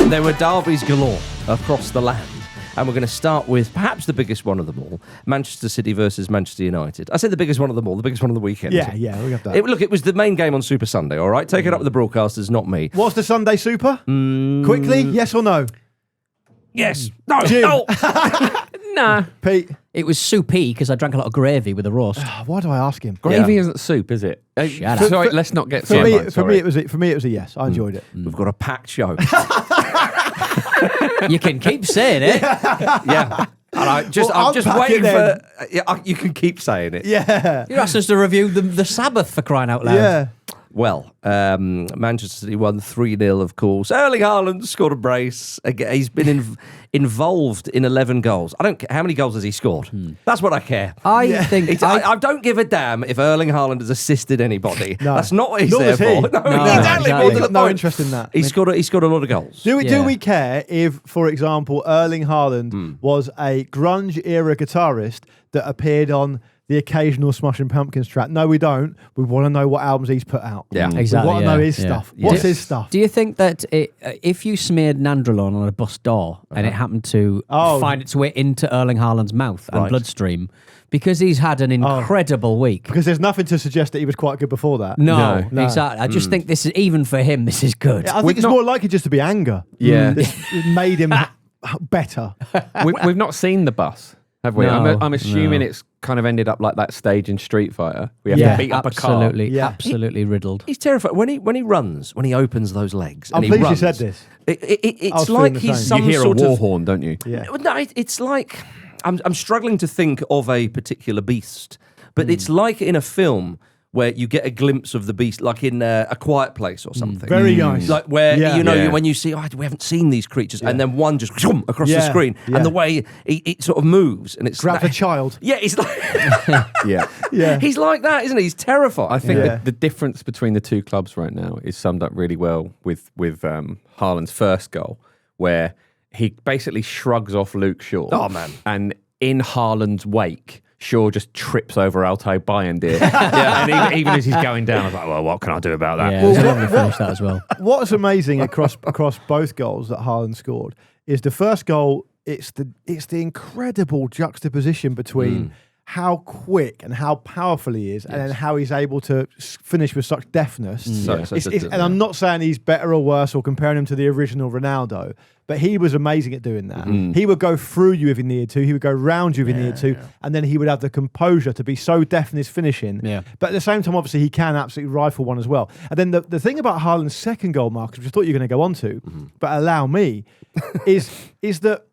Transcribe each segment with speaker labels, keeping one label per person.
Speaker 1: There were derbies galore across the land. And we're going to start with perhaps the biggest one of them all, Manchester City versus Manchester United. I say the biggest one of them all, the biggest one of the weekend.
Speaker 2: Yeah, we got that.
Speaker 1: Look, it was the main game on Super Sunday, all right? Take it up with the broadcasters, not me.
Speaker 2: What's the Sunday Super? Quickly, yes or no?
Speaker 1: Yes. No.
Speaker 2: Jim.
Speaker 1: No.
Speaker 3: Nah.
Speaker 2: Pete?
Speaker 4: It was soupy because I drank a lot of gravy with a roast.
Speaker 2: Why do I ask him?
Speaker 3: Gravy isn't soup, is it?
Speaker 4: Shut up.
Speaker 3: Sorry, let's not get
Speaker 2: For me,
Speaker 3: sidelined,
Speaker 2: it was a yes. I enjoyed it.
Speaker 1: We've got a packed show.
Speaker 4: You can keep saying it.
Speaker 1: Yeah. And I'm just
Speaker 2: unpack
Speaker 1: waiting
Speaker 2: it
Speaker 1: for... you can keep saying it.
Speaker 2: Yeah.
Speaker 4: You asked us to review the Sabbath for crying out loud.
Speaker 2: Yeah.
Speaker 1: Well, Manchester City won 3-0, of course. Erling Haaland scored a brace. He's been involved in 11 goals. I don't care. How many goals has he scored? That's what I care.
Speaker 4: I think...
Speaker 1: I don't give a damn if Erling Haaland has assisted anybody.
Speaker 2: No.
Speaker 1: That's not what he's
Speaker 2: Nor
Speaker 1: there
Speaker 2: has he.
Speaker 1: for. No, exactly.
Speaker 4: exactly.
Speaker 1: More to the
Speaker 2: No
Speaker 1: point.
Speaker 2: interest in that.
Speaker 1: He scored a lot of goals.
Speaker 2: Do
Speaker 4: Yeah.
Speaker 2: we care if, for example, Erling Haaland was a grunge-era guitarist that appeared on the occasional Smashing Pumpkins track? No, we don't. We want to know what albums he's put out.
Speaker 1: Yeah.
Speaker 4: Exactly,
Speaker 2: We want to know his
Speaker 4: yeah.
Speaker 2: stuff.
Speaker 1: Yeah.
Speaker 2: What's
Speaker 1: Do-
Speaker 2: his stuff?
Speaker 4: Do you think that if you smeared Nandrolone on a bus door and it happened to find its way into Erling Haaland's mouth and
Speaker 1: Right.
Speaker 4: bloodstream, because he's had an incredible week?
Speaker 2: Because there's nothing to suggest that he was quite good before that.
Speaker 4: No,
Speaker 2: No.
Speaker 4: exactly. I just think this is, even for him, this is good.
Speaker 2: Yeah, I think it's more likely just to be anger.
Speaker 3: Yeah.
Speaker 2: It made him better.
Speaker 3: We've not seen the bus, have we?
Speaker 4: No,
Speaker 3: I'm assuming
Speaker 4: no.
Speaker 3: it's kind of ended up like that stage in Street Fighter. We have
Speaker 2: Yeah,
Speaker 3: to beat up a car.
Speaker 4: Absolutely riddled.
Speaker 1: He's terrified. When he runs, when he opens those legs,
Speaker 2: I'm
Speaker 1: and he
Speaker 2: pleased
Speaker 1: runs,
Speaker 2: you said this. I
Speaker 1: It's
Speaker 2: was
Speaker 1: like
Speaker 2: feeling the
Speaker 1: he's
Speaker 2: same.
Speaker 1: some
Speaker 3: You hear a
Speaker 1: sort
Speaker 3: war
Speaker 1: of...
Speaker 3: horn, don't you?
Speaker 2: Yeah.
Speaker 1: No, it's like I'm struggling to think of a particular beast, but it's like in a film where you get a glimpse of the beast, like in A Quiet Place or something.
Speaker 2: Very nice.
Speaker 1: Like where
Speaker 3: Yeah.
Speaker 1: when you see, we haven't seen these creatures, and then one just across the
Speaker 2: Yeah.
Speaker 1: screen,
Speaker 2: Yeah.
Speaker 1: and the way it sort of moves, and it's
Speaker 2: Grab a child.
Speaker 1: Yeah, he's like
Speaker 3: Yeah.
Speaker 2: Yeah.
Speaker 1: he's like that, isn't he? He's terrified.
Speaker 3: I think
Speaker 2: Yeah.
Speaker 3: that the difference between the two clubs right now is summed up really well with Haaland's first goal, where he basically shrugs off Luke Shaw.
Speaker 1: Oh, man.
Speaker 3: And in Haaland's wake, Shaw just trips over Alto Bayindir. And even as he's going down, I was like, well, what can I do about that?
Speaker 4: Yeah, it was a lovely finish that as well.
Speaker 2: What's amazing across both goals that Haaland scored is the first goal. It's the incredible juxtaposition between how quick and how powerful he is, and then how he's able to finish with such deftness. And I'm not saying he's better or worse or comparing him to the original Ronaldo, but he was amazing at doing that. He would go through you if he needed to. He would go round you if he needed to. And then he would have the composure to be so deft in his finishing.
Speaker 4: Yeah.
Speaker 2: But at the same time, obviously, he can absolutely rifle one as well. And then the thing about Haaland's second goal, Marcus, which I thought you were going to go on to, but allow me, is that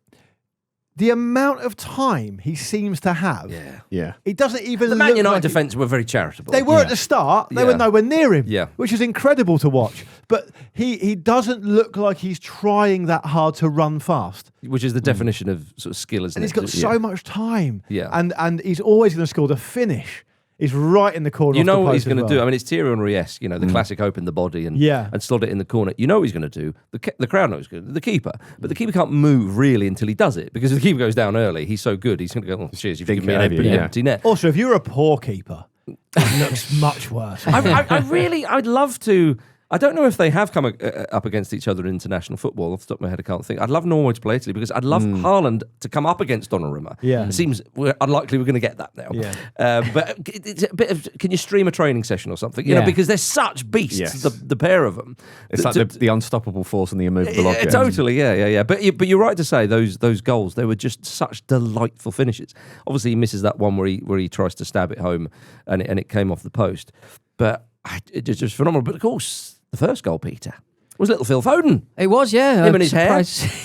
Speaker 2: the amount of time he seems to have,
Speaker 3: Yeah.
Speaker 2: he doesn't even
Speaker 1: The
Speaker 2: look
Speaker 1: Man United
Speaker 2: like
Speaker 1: defence were very charitable.
Speaker 2: They were at the start. They were nowhere near him,
Speaker 1: Yeah.
Speaker 2: which is incredible to watch. But he doesn't look like he's trying that hard to run fast.
Speaker 1: Which is the definition of sort of skill, isn't
Speaker 2: And
Speaker 1: it?
Speaker 2: he's got so much time.
Speaker 1: Yeah.
Speaker 2: And he's always going to score the finish. He's right in the corner.
Speaker 1: You know
Speaker 2: off the
Speaker 1: what he's
Speaker 2: post as
Speaker 1: going to
Speaker 2: well.
Speaker 1: do. I mean, it's Thierry Henry-esque, the classic open the body and slot it in the corner. You know what he's going to do. The crowd knows the keeper, but the keeper can't move really until he does it, because if the keeper goes down early, he's so good. He's going to go, cheers, you've given me an empty net.
Speaker 2: Also, if you're a poor keeper, it looks much worse.
Speaker 1: I'd love to. I don't know if they have come up against each other in international football. Off the top of my head, I can't think. I'd love Norway to play Italy, because I'd love Haaland to come up against Donnarumma.
Speaker 2: Yeah.
Speaker 1: It seems unlikely we're going to get that now.
Speaker 2: Yeah.
Speaker 1: But it's a bit of, can you stream a training session or something? You know, because they're such beasts,
Speaker 3: Yes.
Speaker 1: the pair of them.
Speaker 3: It's like the unstoppable force and the immovable object.
Speaker 1: Totally, yeah. But you're right to say those goals, they were just such delightful finishes. Obviously, he misses that one where he tries to stab it home and it came off the post. But it's just phenomenal. But of course, the first goal, Peter, was little Phil Foden.
Speaker 4: It was, yeah.
Speaker 1: Him and his hair.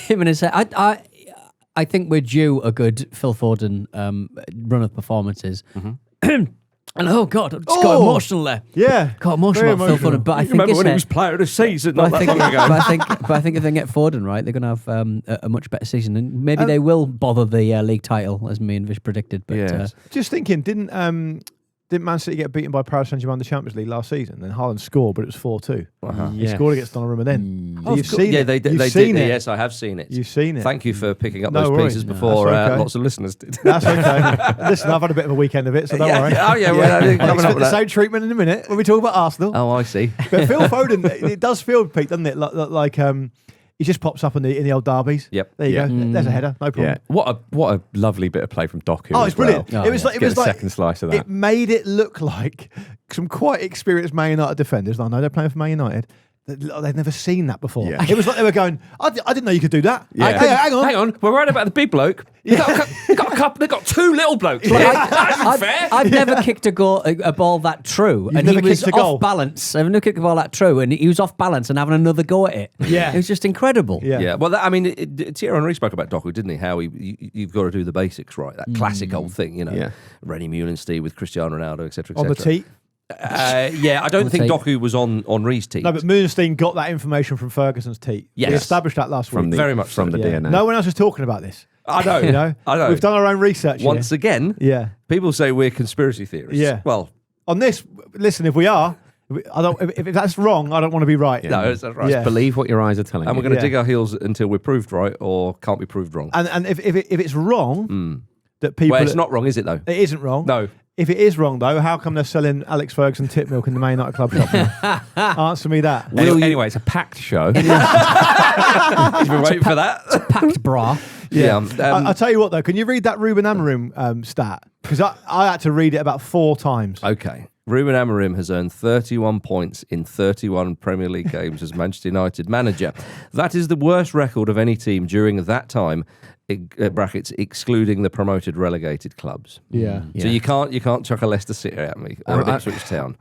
Speaker 4: Him and his hair. I think we're due a good Phil Foden run of performances. And oh God, I just got emotional there.
Speaker 2: Yeah.
Speaker 4: Got emotional about Phil Foden. But I think
Speaker 1: Remember
Speaker 4: his
Speaker 1: when he
Speaker 4: hair-
Speaker 1: was player of the season?
Speaker 4: But
Speaker 1: Not
Speaker 4: I,
Speaker 1: that
Speaker 4: think,
Speaker 1: long ago.
Speaker 4: but I think if they get Foden right, they're going to have a much better season, and maybe they will bother the league title, as me and Vish predicted. But
Speaker 1: Yes.
Speaker 2: Just thinking, didn't Man City get beaten by Paris Saint-Germain in the Champions League last season? Then Haaland scored, but it was 4-2. He scored against Donnarumma then.
Speaker 1: Oh,
Speaker 2: You've seen
Speaker 1: yeah,
Speaker 2: it.
Speaker 1: they
Speaker 2: You've
Speaker 1: did.
Speaker 2: seen it.
Speaker 1: Yes, I have seen it.
Speaker 2: You've seen it.
Speaker 1: Thank you for picking up
Speaker 2: No
Speaker 1: those
Speaker 2: worries.
Speaker 1: pieces
Speaker 2: No,
Speaker 1: before
Speaker 2: that's okay.
Speaker 1: lots of listeners did.
Speaker 2: That's okay. Listen, I've had a bit of a weekend of it, so don't worry.
Speaker 1: Oh, yeah. Well, I think
Speaker 2: I
Speaker 1: coming up
Speaker 2: expect
Speaker 1: with
Speaker 2: the
Speaker 1: that.
Speaker 2: same treatment in a minute when we talk about Arsenal.
Speaker 1: Oh, I see.
Speaker 2: But Phil Foden, it does feel, Pete, doesn't it? Like He just pops up in the old derbies.
Speaker 1: Yep.
Speaker 2: There you go. There's a header. No problem.
Speaker 3: Yeah. What a lovely bit of play from Doku.
Speaker 2: Oh, it's brilliant.
Speaker 4: Oh,
Speaker 2: it was
Speaker 4: yeah.
Speaker 2: like it
Speaker 3: Get
Speaker 2: was
Speaker 3: a
Speaker 2: like
Speaker 3: second slice of that.
Speaker 2: It made it look like some quite experienced Man United defenders. I know they're playing for Man United. They'd never seen that before.
Speaker 3: Yeah.
Speaker 2: It was like they were going, I didn't know you could do that.
Speaker 3: Yeah.
Speaker 2: Hey, hang on.
Speaker 3: Hang on, we're right about the big bloke. They've got two little blokes. That's fair.
Speaker 4: I've never kicked a ball that true, and he
Speaker 2: never
Speaker 4: was
Speaker 2: kicked a goal?
Speaker 4: off balance. I've never kicked a ball that true, and he was off balance and having another go at it.
Speaker 2: Yeah.
Speaker 4: It was just incredible.
Speaker 2: Yeah.
Speaker 1: Yeah, well, Thierry Henry spoke about Doku, didn't he? How you've got to do the basics right. That classic old thing,
Speaker 3: Yeah.
Speaker 1: Rennie Muhlenstein with Cristiano Ronaldo, etc.,
Speaker 2: On the tee.
Speaker 1: Yeah, I don't think
Speaker 4: tee.
Speaker 1: Doku was on Ree's team.
Speaker 2: No, but Moonstein got that information from Ferguson's tee.
Speaker 1: Yes.
Speaker 2: We established that last
Speaker 3: From
Speaker 2: week.
Speaker 3: the,
Speaker 1: Very much
Speaker 3: from
Speaker 1: so.
Speaker 3: the
Speaker 2: Yeah.
Speaker 3: DNA.
Speaker 2: No one else is talking about this.
Speaker 1: I know,
Speaker 2: You know?
Speaker 1: I know.
Speaker 2: We've done our own research
Speaker 1: Once
Speaker 2: here.
Speaker 1: again,
Speaker 2: Yeah.
Speaker 1: people say we're conspiracy theorists.
Speaker 2: Yeah.
Speaker 1: Well,
Speaker 2: On this, listen, if we are, if that's wrong, I don't want to be right.
Speaker 1: no, that's right.
Speaker 2: Yeah.
Speaker 3: Believe what your eyes are telling
Speaker 1: And we're
Speaker 3: you.
Speaker 1: going to
Speaker 2: Yeah.
Speaker 1: dig our heels until we're proved right or can't be proved wrong.
Speaker 2: And if it's wrong, that people...
Speaker 1: Well, it's not wrong, is it, though?
Speaker 2: It isn't wrong.
Speaker 1: No.
Speaker 2: If it is wrong, though, how come they're selling Alex Ferguson tip milk in the Man United club shop now? Answer me that.
Speaker 3: Anyway, it's a packed show.
Speaker 1: You've been waiting for that?
Speaker 4: Packed bra.
Speaker 1: Yeah.
Speaker 2: I'll tell you what, though. Can you read that Ruben Amorim stat? Because I had to read it about 4 times.
Speaker 1: Okay. Ruben Amorim has earned 31 points in 31 Premier League games as Manchester United manager. That is the worst record of any team during that time, brackets, excluding the promoted relegated clubs.
Speaker 2: Yeah.
Speaker 1: So you can't chuck a Leicester City at me or Ipswich Town.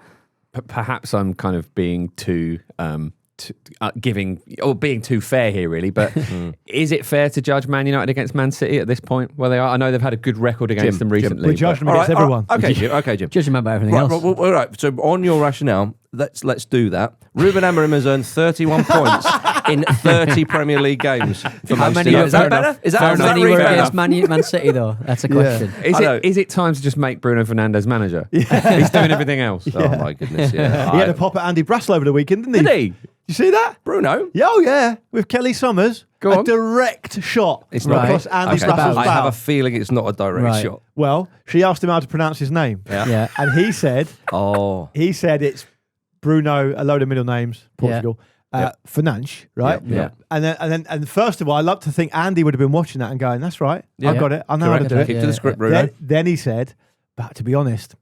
Speaker 3: Perhaps I'm kind of being too giving or being too fair here, really. But is it fair to judge Man United against Man City at this point where they are? I know they've had a good record against them recently.
Speaker 2: We're judging them
Speaker 1: All
Speaker 2: against
Speaker 1: right,
Speaker 2: everyone.
Speaker 1: Okay, Jim. Okay, Jim.
Speaker 4: Judging about everything
Speaker 1: Right,
Speaker 4: else.
Speaker 1: all right. So on your rationale, let's do that. Ruben Amorim has earned 31 points in 30 Premier League games for
Speaker 4: How
Speaker 1: Manchester
Speaker 4: many
Speaker 1: United.
Speaker 4: were
Speaker 1: Is that
Speaker 4: fair
Speaker 1: better?
Speaker 4: enough?
Speaker 1: Is that
Speaker 4: How many
Speaker 1: really
Speaker 4: were
Speaker 1: fair
Speaker 4: against
Speaker 1: enough?
Speaker 4: Man City, though? That's a question.
Speaker 1: I know.
Speaker 3: Is it time to just make Bruno Fernandes manager? He's doing everything else.
Speaker 1: Oh my goodness! Yeah,
Speaker 2: He had a pop at Andy Brassel over the weekend, didn't he?
Speaker 3: Did he?
Speaker 2: You see that?
Speaker 1: Bruno.
Speaker 2: Yeah, oh yeah, with Kelly Summers.
Speaker 3: Go
Speaker 2: a
Speaker 3: on.
Speaker 2: direct shot
Speaker 1: It's not.
Speaker 2: across Andy
Speaker 1: Okay.
Speaker 2: Brassel's
Speaker 1: I have
Speaker 2: bow.
Speaker 1: a feeling it's not a direct
Speaker 4: Right.
Speaker 1: shot.
Speaker 2: Well, she asked him how to pronounce his name.
Speaker 4: Yeah.
Speaker 2: And he said
Speaker 1: Oh,
Speaker 2: it's Bruno, a load of middle names, Portugal. Fernandes, right?
Speaker 1: Yeah.
Speaker 2: And first of all, I love to think Andy would have been watching that and going, "That's right,
Speaker 1: Yeah.
Speaker 2: I've got it. I know
Speaker 1: correct.
Speaker 2: how to do it."
Speaker 1: Keep to the script, Bruno.
Speaker 2: Then he said, "But to be honest,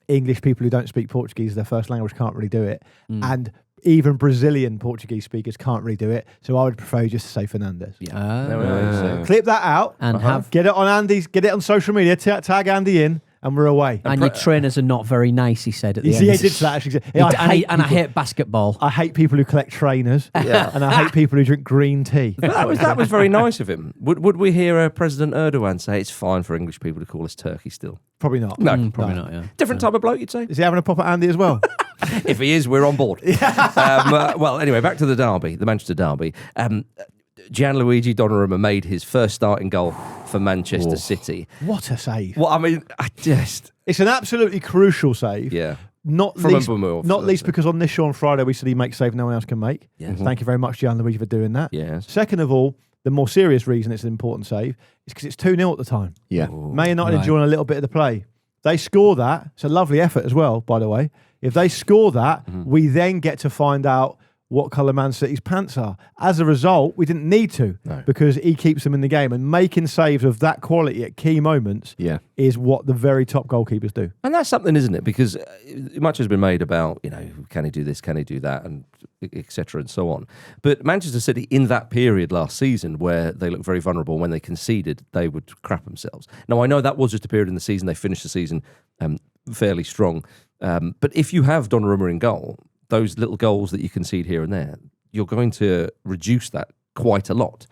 Speaker 2: English people who don't speak Portuguese as their first language can't really do it, and even Brazilian Portuguese speakers can't really do it. So I would prefer just to say Fernandes."
Speaker 1: Yeah. There we go.
Speaker 2: Clip that out
Speaker 4: And have
Speaker 2: get it on Andy's, get it on social media, tag Andy in, and we're away.
Speaker 4: and your trainers are not very nice. He said at the
Speaker 2: You
Speaker 4: end.
Speaker 2: see, he did that actually.
Speaker 4: I hate basketball.
Speaker 2: I hate people who collect trainers, and I hate people who drink green tea.
Speaker 1: That was very nice of him. Would we hear President Erdogan say it's fine for English people to call us Turkey still?
Speaker 2: Probably not.
Speaker 1: No,
Speaker 4: Probably not. Yeah.
Speaker 1: different type of bloke, you'd say.
Speaker 2: Is he having a pop at Andy as well?
Speaker 1: If he is, we're on board. Well, anyway, back to the derby, the Manchester derby. Gianluigi Donnarumma made his first starting goal for Manchester City.
Speaker 2: What a save!
Speaker 1: Well, I mean,
Speaker 2: It's an absolutely crucial save.
Speaker 1: yeah.
Speaker 2: Not
Speaker 1: From
Speaker 2: least,
Speaker 1: Mbeumo,
Speaker 2: not least
Speaker 1: obviously.
Speaker 2: because on this show on Friday we said he makes save no one else can make.
Speaker 1: Yes.
Speaker 2: Thank you very much, Gianluigi, for doing that.
Speaker 1: Yes.
Speaker 2: Second of all, the more serious reason it's an important save is because it's 2-0 at the time.
Speaker 3: Yeah.
Speaker 2: Man United
Speaker 4: Right.
Speaker 2: enjoying a little bit of the play. They score that. It's a lovely effort as well, by the way. If they score that, we then get to find out what colour Man City's pants are. As a result, we didn't need to because he keeps them in the game. And making saves of that quality at key moments is what the very top goalkeepers do.
Speaker 1: And that's something, isn't it? Because much has been made about, can he do this, can he do that, and etc. and so on. But Manchester City, in that period last season where they looked very vulnerable, when they conceded, they would crap themselves. Now, I know that was just a period in the season. They finished the season fairly strong. But if you have Donnarumma in goal, those little goals that you concede here and there, you're going to reduce that quite a lot.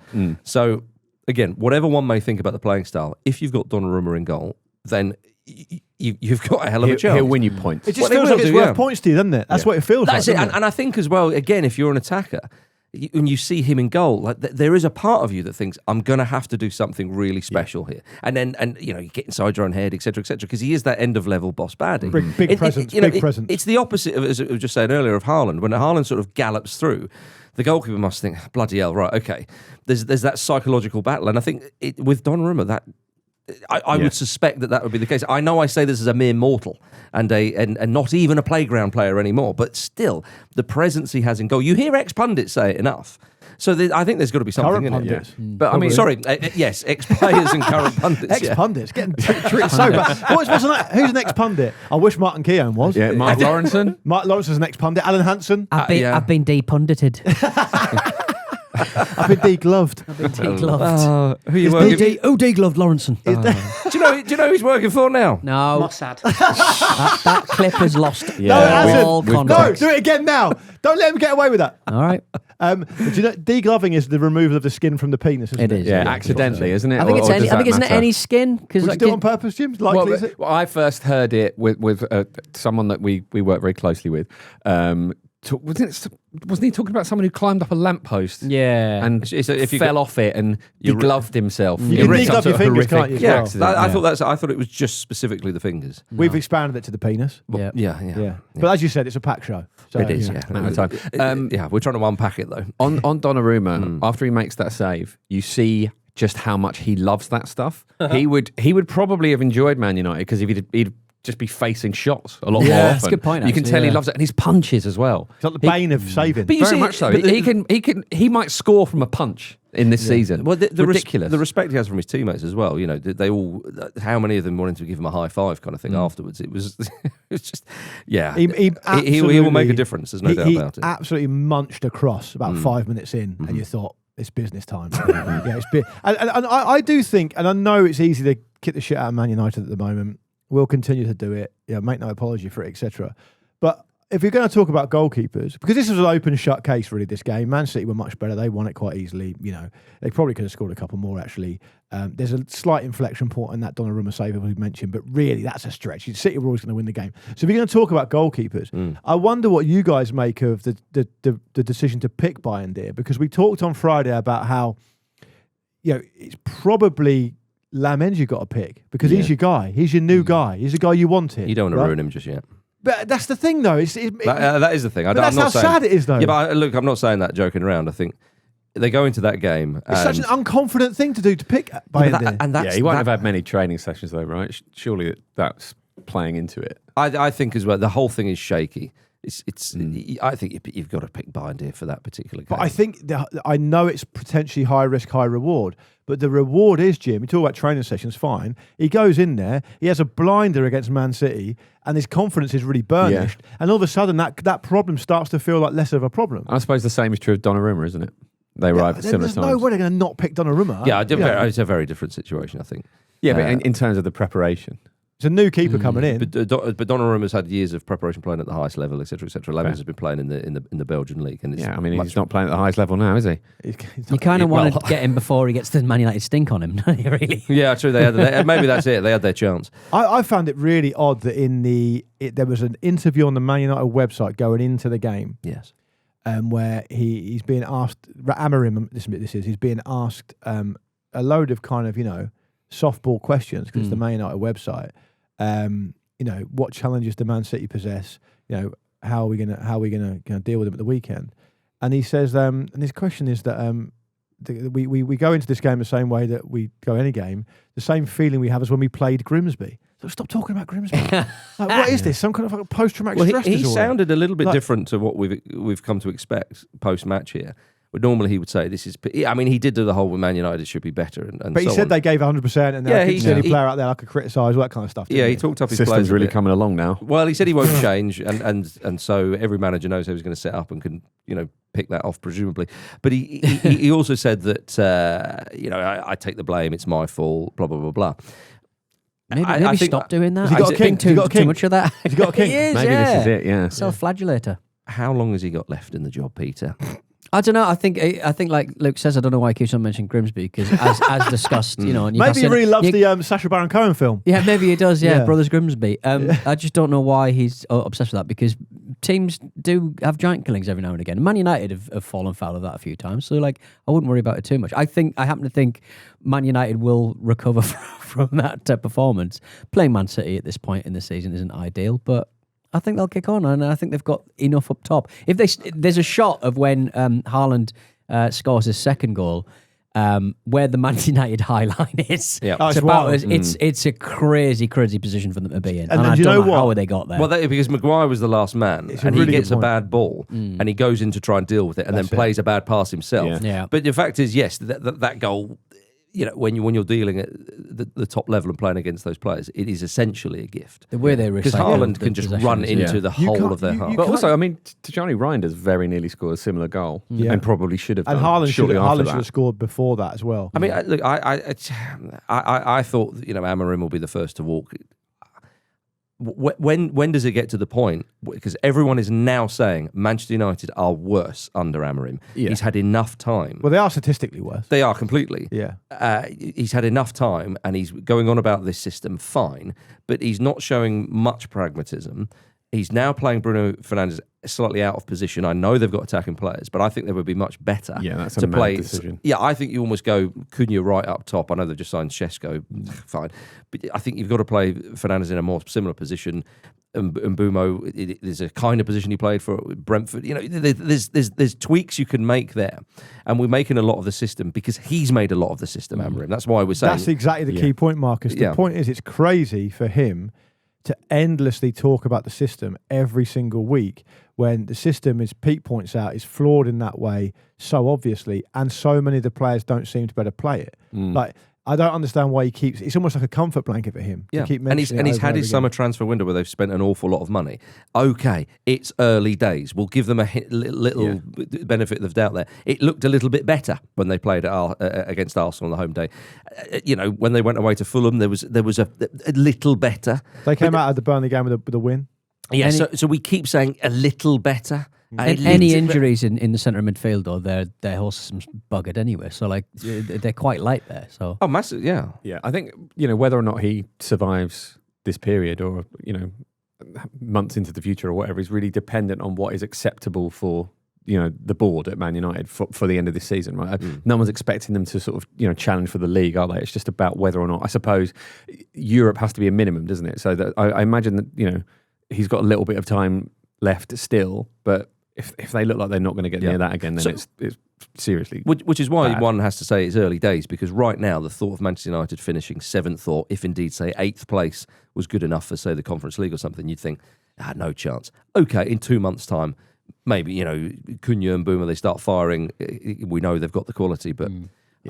Speaker 1: So, again, whatever one may think about the playing style, if you've got Donnarumma in goal, then you've got a hell of a chance.
Speaker 3: He'll win you points.
Speaker 2: It just
Speaker 1: Well, they
Speaker 2: feels
Speaker 1: will
Speaker 2: like it's
Speaker 1: do,
Speaker 2: worth
Speaker 1: yeah.
Speaker 2: points to you, doesn't it? That's what it feels
Speaker 1: That's
Speaker 2: like.
Speaker 1: it.
Speaker 2: doesn't
Speaker 1: And I think as well, again, if you're an attacker, and you see him in goal, like there is a part of you that thinks, I'm going to have to do something really special here. And then, you get inside your own head, etc., because he is that end-of-level boss baddie.
Speaker 2: Big presence, big presence.
Speaker 1: It's the opposite, of, as I was just saying earlier, of Haaland. When Haaland sort of gallops through, the goalkeeper must think, bloody hell, right, okay. There's that psychological battle. And I think with Donnarumma, that I would suspect that would be the case. I know I say this as a mere mortal and not even a playground player anymore, but still, the presence he has in goal. You hear ex-pundits say it enough. So I think there's got to be something
Speaker 2: Current
Speaker 1: in
Speaker 2: pundits.
Speaker 1: it. But I mean, sorry, yes, ex-players and current pundits.
Speaker 2: Ex-pundits, getting treated so bad. Who's an ex-pundit? I wish Martin Keown was.
Speaker 3: Yeah, Mark Lawrenson.
Speaker 2: Mark Lawrence is an ex-pundit. Alan Hansen.
Speaker 4: I've been de-pundited.
Speaker 2: I've been degloved.
Speaker 4: De-gloved.
Speaker 1: Who are you working for?
Speaker 4: De-gloved Lawrenson.
Speaker 1: Do you know who he's working for now?
Speaker 4: No.
Speaker 5: Mossad.
Speaker 4: that clip is lost.
Speaker 3: Yeah,
Speaker 2: No, it hasn't.
Speaker 4: All
Speaker 2: No,
Speaker 4: context.
Speaker 2: do it again now. Don't let him get away with that.
Speaker 4: All right.
Speaker 2: Do you know, degloving is the removal of the skin from the penis, isn't it?
Speaker 4: It is.
Speaker 3: Yeah, accidentally, isn't it?
Speaker 4: I think
Speaker 3: Or
Speaker 4: it's
Speaker 3: does
Speaker 4: any. I think
Speaker 3: that
Speaker 4: isn't it
Speaker 3: matter?
Speaker 4: any skin? Because
Speaker 2: Would you do it on purpose, Jim? Likely, is it?
Speaker 3: Well, I first heard it with someone that we work very closely with. Wasn't he talking about someone who climbed up a lamppost?
Speaker 4: Yeah.
Speaker 3: And
Speaker 1: if you
Speaker 3: fell off it and degloved himself.
Speaker 2: You can
Speaker 3: in some
Speaker 2: deglove
Speaker 3: sort
Speaker 2: your
Speaker 3: of
Speaker 2: fingers,
Speaker 3: horrific
Speaker 2: can't you, as
Speaker 1: Yeah,
Speaker 2: well?
Speaker 3: accident.
Speaker 1: I thought it was just specifically the fingers.
Speaker 2: We've expanded it to the penis.
Speaker 4: Yeah.
Speaker 1: Yeah.
Speaker 2: But as you said, it's a pack show. So,
Speaker 1: It is,
Speaker 2: you know.
Speaker 1: yeah.
Speaker 3: Matter of time.
Speaker 1: Yeah, we're trying to unpack it though.
Speaker 3: On Donnarumma, after he makes that save, you see just how much he loves that stuff. He would probably have enjoyed Man United because if he'd just be facing shots a lot more often.
Speaker 4: that's a good point,
Speaker 3: You can
Speaker 4: actually,
Speaker 3: tell he
Speaker 4: yeah.
Speaker 3: loves it, and his punches as well.
Speaker 2: It's like the bane of saving.
Speaker 1: But you
Speaker 3: Very
Speaker 1: see,
Speaker 3: much so.
Speaker 1: but
Speaker 3: He might score from a punch in this season.
Speaker 1: Well, the
Speaker 3: ridiculous.
Speaker 1: the respect he has from his teammates as well. You know, they all. How many of them wanted to give him a high five kind of thing afterwards? It was just, yeah.
Speaker 2: He
Speaker 1: will make a difference. There's no doubt
Speaker 2: he
Speaker 1: about it.
Speaker 2: absolutely munched across about 5 minutes in, and you thought, it's business time. Yeah, and I do think, and I know it's easy to kick the shit out of Man United at the moment. We'll continue to do it. Yeah, make no apology for it, etc. But if you're going to talk about goalkeepers, because this was an open shut case, really, this game. Man City were much better. They won it quite easily. You know, they probably could have scored a couple more, actually. There's a slight inflection point in that Donnarumma save we mentioned, but really, that's a stretch. City were always going to win the game. So if you're going to talk about goalkeepers, I wonder what you guys make of the decision to pick Bayindir, because we talked on Friday about how, you know, it's probably Lamens you got to pick because he's your guy. He's your new guy. He's the guy you wanted.
Speaker 1: You don't want to ruin him just yet.
Speaker 2: But that's the thing, though.
Speaker 1: That is the thing.
Speaker 2: That's how sad it is, though.
Speaker 1: Yeah, but look, I'm not saying that joking around. I think they go into that game.
Speaker 2: It's such an unconfident thing to do to pick Bayindir.
Speaker 3: He won't have had many training sessions though, right? Surely that's playing into it.
Speaker 1: I think as well. The whole thing is shaky. I think you've got to pick Bayindir for that particular game.
Speaker 2: But I think I know it's potentially high risk, high reward. But the reward is, Jim, we talk about training sessions, fine. He goes in there, he has a blinder against Man City, and his confidence is really burnished. Yeah. And all of a sudden, that problem starts to feel like less of a problem.
Speaker 3: I suppose the same is true of Donnarumma, isn't it? They arrive at similar times.
Speaker 2: There's no way they're going to not pick Donnarumma.
Speaker 1: Yeah, it's a very different situation, I think.
Speaker 3: Yeah, but in terms of the preparation.
Speaker 2: It's a new keeper coming in.
Speaker 1: But Donnarumma's had years of preparation playing at the highest level, etc., etc. Lamens has been playing in the Belgian league, and
Speaker 3: I mean, he's not playing at the highest level now, is he?
Speaker 4: You kind of want to get him before he gets the Man United stink on him, don't you? Really?
Speaker 1: Yeah, true. Maybe that's it. They had their chance.
Speaker 2: I found it really odd that there was an interview on the Man United website going into the game.
Speaker 1: Yes.
Speaker 2: Where he's being asked, Amorim, he's being asked a load of kind of, softball questions because it's the Man United website. What challenges do Man City possess? How are we gonna deal with them at the weekend? And he says, and his question is that we go into this game the same way that we go any game, the same feeling we have as when we played Grimsby. So stop talking about Grimsby. What is this? Some kind of like post-traumatic stress disorder?
Speaker 1: He sounded a little bit different to what we've come to expect post-match here. But normally he would say this is. I mean, he did do the whole with Man United should be better, and
Speaker 2: he said they gave 100%, and there couldn't see any player out there I could criticise, all that kind of stuff.
Speaker 1: Yeah, he talked up his
Speaker 3: system's
Speaker 1: players
Speaker 3: really coming along now.
Speaker 1: Well, he said he won't change, and so every manager knows how he's going to set up and can pick that off presumably. But he also said that I take the blame, it's my fault, blah blah blah blah.
Speaker 4: Maybe stop doing that.
Speaker 2: Has he got a king?
Speaker 4: Too much of that.
Speaker 2: Has he got a king?
Speaker 4: He is,
Speaker 3: Maybe this is it. Yeah.
Speaker 4: Self-flagellator.
Speaker 1: How long has he got left in the job, Peter?
Speaker 4: I don't know. I think like Luke says, I don't know why he keeps on mentioning Grimsby because as discussed, and
Speaker 2: maybe he really loves the Sacha Baron Cohen film.
Speaker 4: Yeah, maybe he does. Yeah, Brothers Grimsby. I just don't know why he's obsessed with that because teams do have giant killings every now and again. Man United have fallen foul of that a few times, so I wouldn't worry about it too much. I happen to think Man United will recover from that performance. Playing Man City at this point in the season isn't ideal, but I think they'll kick on, and I think they've got enough up top. If there's a shot of when Haaland scores his second goal, where the Man United high line is.
Speaker 1: Yeah.
Speaker 2: Oh,
Speaker 4: It's
Speaker 2: it's
Speaker 4: about
Speaker 2: wild.
Speaker 4: it's a crazy position for them to be in.
Speaker 2: And
Speaker 4: I
Speaker 2: do you
Speaker 4: don't
Speaker 2: know
Speaker 4: know
Speaker 2: what?
Speaker 4: how they got there.
Speaker 1: Well, because Maguire was the last man,
Speaker 2: It's a
Speaker 1: and
Speaker 2: really
Speaker 1: he gets
Speaker 2: good
Speaker 1: a
Speaker 2: point.
Speaker 1: bad ball, and he goes in to try and deal with it, and
Speaker 2: That's
Speaker 1: then plays a bad pass himself.
Speaker 4: Yeah.
Speaker 1: But the fact is, yes, that goal, when you're dealing at the top level and playing against those players, it is essentially a gift.
Speaker 4: the way they
Speaker 1: Because
Speaker 4: recycle
Speaker 1: Haaland
Speaker 4: the
Speaker 1: can just
Speaker 4: possessions,
Speaker 1: run into
Speaker 3: yeah.
Speaker 1: the
Speaker 2: You
Speaker 1: whole
Speaker 2: can't-
Speaker 1: of their
Speaker 2: you
Speaker 1: half.
Speaker 3: But
Speaker 2: can't-
Speaker 3: also, I mean, Tijani Reinders very nearly scored a similar goal
Speaker 2: Yeah.
Speaker 3: and probably should have done
Speaker 2: And Haaland should
Speaker 3: shortly after
Speaker 2: have
Speaker 3: that.
Speaker 2: scored before that as well.
Speaker 1: I mean, look, I thought Amorim will be the first to walk. When does it get to the point? Because everyone is now saying Manchester United are worse under Amorim.
Speaker 3: Yeah.
Speaker 1: He's had enough time.
Speaker 2: Well, they are statistically worse.
Speaker 1: They are completely.
Speaker 2: Yeah.
Speaker 1: He's had enough time, and he's going on about this system fine, but he's not showing much pragmatism. He's now playing Bruno Fernandes slightly out of position. I know they've got attacking players, but I think they would be much better.
Speaker 3: Yeah, that's
Speaker 1: to
Speaker 3: a mad
Speaker 1: play.
Speaker 3: decision.
Speaker 1: Yeah, I think you almost go Cunha right up top. I know they've just signed Šeško, fine, but I think you've got to play Fernandes in a more similar position. And Mbeumo, there's a kind of position he played for Brentford. There's tweaks you can make there, and we're making a lot of the system because he's made a lot of the system. Amorim. That's why we're saying
Speaker 2: That's exactly the key point, Marcus. The point is, it's crazy for him to endlessly talk about the system every single week when the system, as Pete points out, is flawed in that way so obviously, and so many of the players don't seem to be able to play it. Like, I don't understand why he keeps. It's almost like a comfort blanket for him.
Speaker 1: Yeah,
Speaker 2: to keep
Speaker 1: and he's
Speaker 2: mentioning it over
Speaker 1: had his
Speaker 2: again.
Speaker 1: summer transfer window where they've spent an awful lot of money. Okay, it's early days. We'll give them a little benefit of the doubt there. It looked a little bit better when they played against Arsenal on the home day. When they went away to Fulham, there was a little better.
Speaker 2: They came out of the Burnley game with a win.
Speaker 1: Yeah, so we keep saying a little better.
Speaker 4: Any injuries in the centre of midfield, though, their whole system's buggered anyway. So, like, they're quite light there. So,
Speaker 1: Oh, massive, yeah.
Speaker 3: Yeah, I think, whether or not he survives this period or, months into the future or whatever is really dependent on what is acceptable for, the board at Man United for the end of this season, right? No one's expecting them to sort of, challenge for the league, are they? It's just about whether or not, I suppose, Europe has to be a minimum, doesn't it? So that I imagine that, he's got a little bit of time left still, but if they look like they're not going to get near that again, then it's seriously
Speaker 1: Which is why
Speaker 3: bad.
Speaker 1: one has to say it's early days, because right now the thought of Manchester United finishing 7th or, if indeed, say 8th place was good enough for, say, the Conference League or something, you'd think, no chance. Okay, in 2 months' time, maybe, Cunha and Boomer, they start firing. We know they've got the quality, but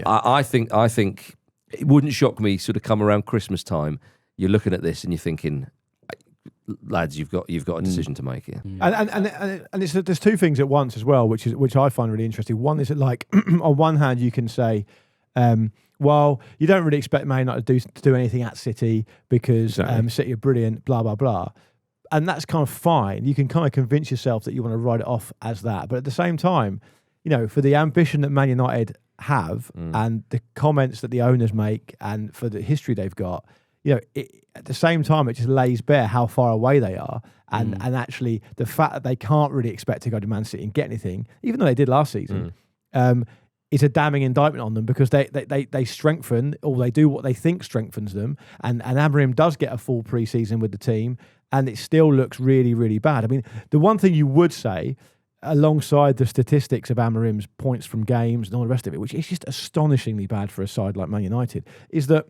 Speaker 1: I think it wouldn't shock me sort of come around Christmas time, you're looking at this and you're thinking, lads, you've got a decision to make here.
Speaker 2: And there's two things at once as well, which I find really interesting. One is that, like, on one hand, you can say, well, you don't really expect Man United to do anything at City because City are brilliant, blah blah blah, and that's kind of fine. You can kind of convince yourself that you want to write it off as that, but at the same time, for the ambition that Man United have and the comments that the owners make and for the history they've got, at the same time, it just lays bare how far away they are, and actually the fact that they can't really expect to go to Man City and get anything, even though they did last season, is a damning indictment on them, because they strengthen, or they do what they think strengthens them, and Amorim does get a full pre-season with the team, and it still looks really, really bad. I mean, the one thing you would say, alongside the statistics of Amorim's points from games and all the rest of it, which is just astonishingly bad for a side like Man United, is that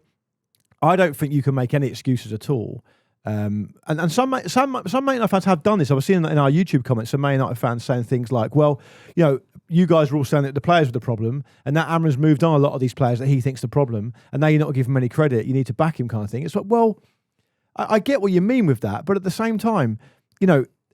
Speaker 2: I don't think you can make any excuses at all. And some Man United fans have done this. I was seeing in our YouTube comments some Man United fans saying things like, well, you guys are all saying that the players were the problem, and that Amorim's moved on a lot of these players that he thinks the problem, and now you're not giving him any credit, you need to back him, kind of thing. It's like, well, I get what you mean with that, but at the same time,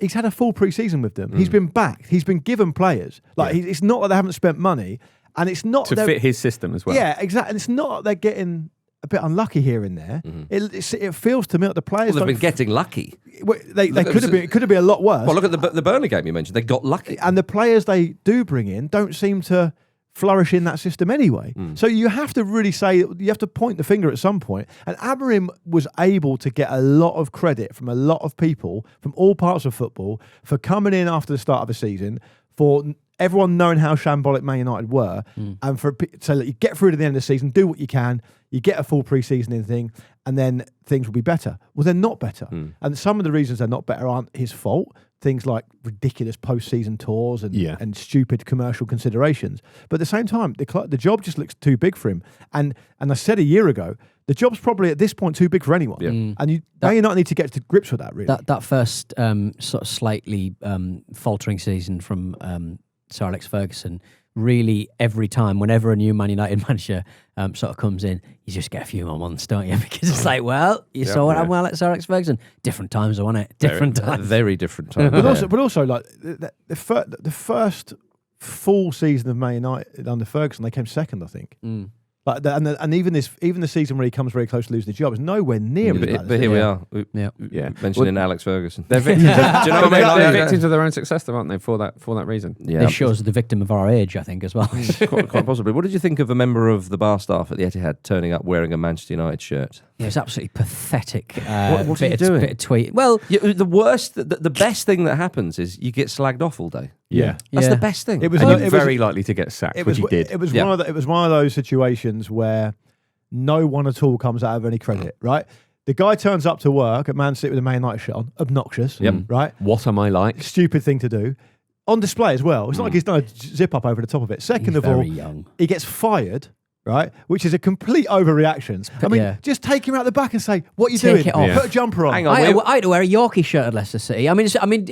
Speaker 2: he's had a full pre-season with them. He's been backed. He's been given players. It's not that they haven't spent money, and it's not
Speaker 3: to fit his system as well.
Speaker 2: Yeah, exactly. And it's not that they're getting a bit unlucky here and there. It feels to me like the players.
Speaker 1: Well, they've been getting lucky.
Speaker 2: They could have been. It could have been a lot worse.
Speaker 1: Well, look at the Burnley game you mentioned. They got lucky,
Speaker 2: and the players they do bring in don't seem to flourish in that system anyway. So you have to really say, you have to point the finger at some point. And Amorim was able to get a lot of credit from a lot of people from all parts of football for coming in after the start of the season, for everyone knowing how shambolic Man United were, and so that you get through to the end of the season, do what you can, you get a full pre-season in thing, and then things will be better. Well, they're not better. And some of the reasons they're not better aren't his fault. things like ridiculous post-season tours and stupid commercial considerations. But at the same time, the job just looks too big for him. And I said a year ago, the job's probably at this point too big for anyone. Yeah. And you not need to get to grips with that, really.
Speaker 4: That first sort of slightly faltering season from Sir Alex Ferguson, really every time, whenever a new Man United manager sort of comes in, you just get a few more months, don't you? Because it's like, well, you saw what happened with Alex Sir Alex Ferguson. Different times, wasn't it? Different times.
Speaker 1: Very different times.
Speaker 2: But also, like the first full season of Man United under Ferguson, they came second, I think. And even the season where he comes very close to losing the job is nowhere near.
Speaker 1: But here we are. Mentioning Alex Ferguson.
Speaker 3: They're victims. Do you know what I mean? They're victims of their own success, though, aren't they? For that reason.
Speaker 4: Yeah, it shows the victim of our age, I think, as well.
Speaker 1: quite possibly. What did you think of a member of the bar staff at the Etihad turning up wearing a Manchester United shirt?
Speaker 4: Yeah, it's absolutely pathetic.
Speaker 1: What are you doing?
Speaker 4: Bit of tweet. Well,
Speaker 1: the worst, the best thing that happens is you get slagged off all day.
Speaker 3: Yeah,
Speaker 1: that's the best thing.
Speaker 3: It was very likely to get sacked, which he did.
Speaker 2: It was one of those situations where no one at all comes out of any credit, right? The guy turns up to work at Man City with a Man United shirt on, obnoxious, right?
Speaker 3: What am I like?
Speaker 2: Stupid thing to do. On display as well. It's not like he's done a zip up over the top of it. Second of all, he gets fired, right? Which is a complete overreaction. I mean, just take him out the back and say, "What are you doing?
Speaker 4: It off.
Speaker 2: Put a jumper on."
Speaker 1: Hang on,
Speaker 4: I had to wear a Yorkie shirt at Leicester City. I mean,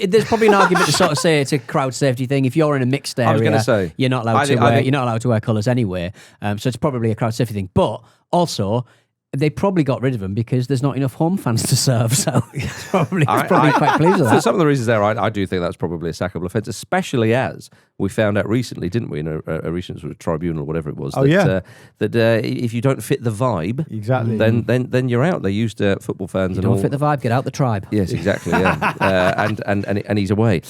Speaker 4: there's probably an argument to sort of say it's a crowd safety thing. If you're in a mixed area,
Speaker 1: I was going to say
Speaker 4: you're not allowed to wear colours anyway. So it's probably a crowd safety thing. But also, they probably got rid of him because there's not enough home fans to serve. So it's probably quite pleased with that.
Speaker 1: For some of the reasons there, I do think that's probably a sackable offence, especially as we found out recently, didn't we, in a recent sort of tribunal or whatever it was, that if you don't fit the vibe,
Speaker 2: exactly,
Speaker 1: then you're out. They used football fans.
Speaker 4: You don't fit the vibe, get out the tribe.
Speaker 1: Yes, exactly. Yeah, and he's away.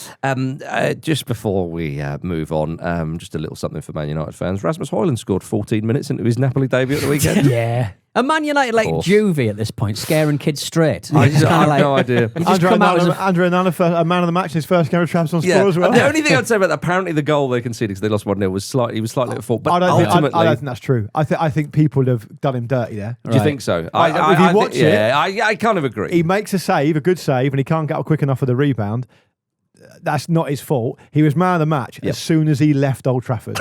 Speaker 1: Just before we move on, just a little something for Man United fans. Rasmus Haaland scored 14 minutes into his Napoli debut at the weekend.
Speaker 4: Yeah. A Man United like Juvie at this point, scaring kids straight.
Speaker 1: I have no idea.
Speaker 2: Andre Onana, a man of the match in his first game of Trabzonspor as well.
Speaker 1: The only thing I'd say about that, apparently the goal they conceded because they lost 1-0 was he was slightly at fault. But
Speaker 2: I don't think that's true. I think people have done him dirty there.
Speaker 1: Do you think so?
Speaker 2: If you watch it,
Speaker 1: I kind of agree.
Speaker 2: He makes a good save, and he can't get up quick enough for the rebound. That's not his fault. He was man of the match as soon as he left Old Trafford.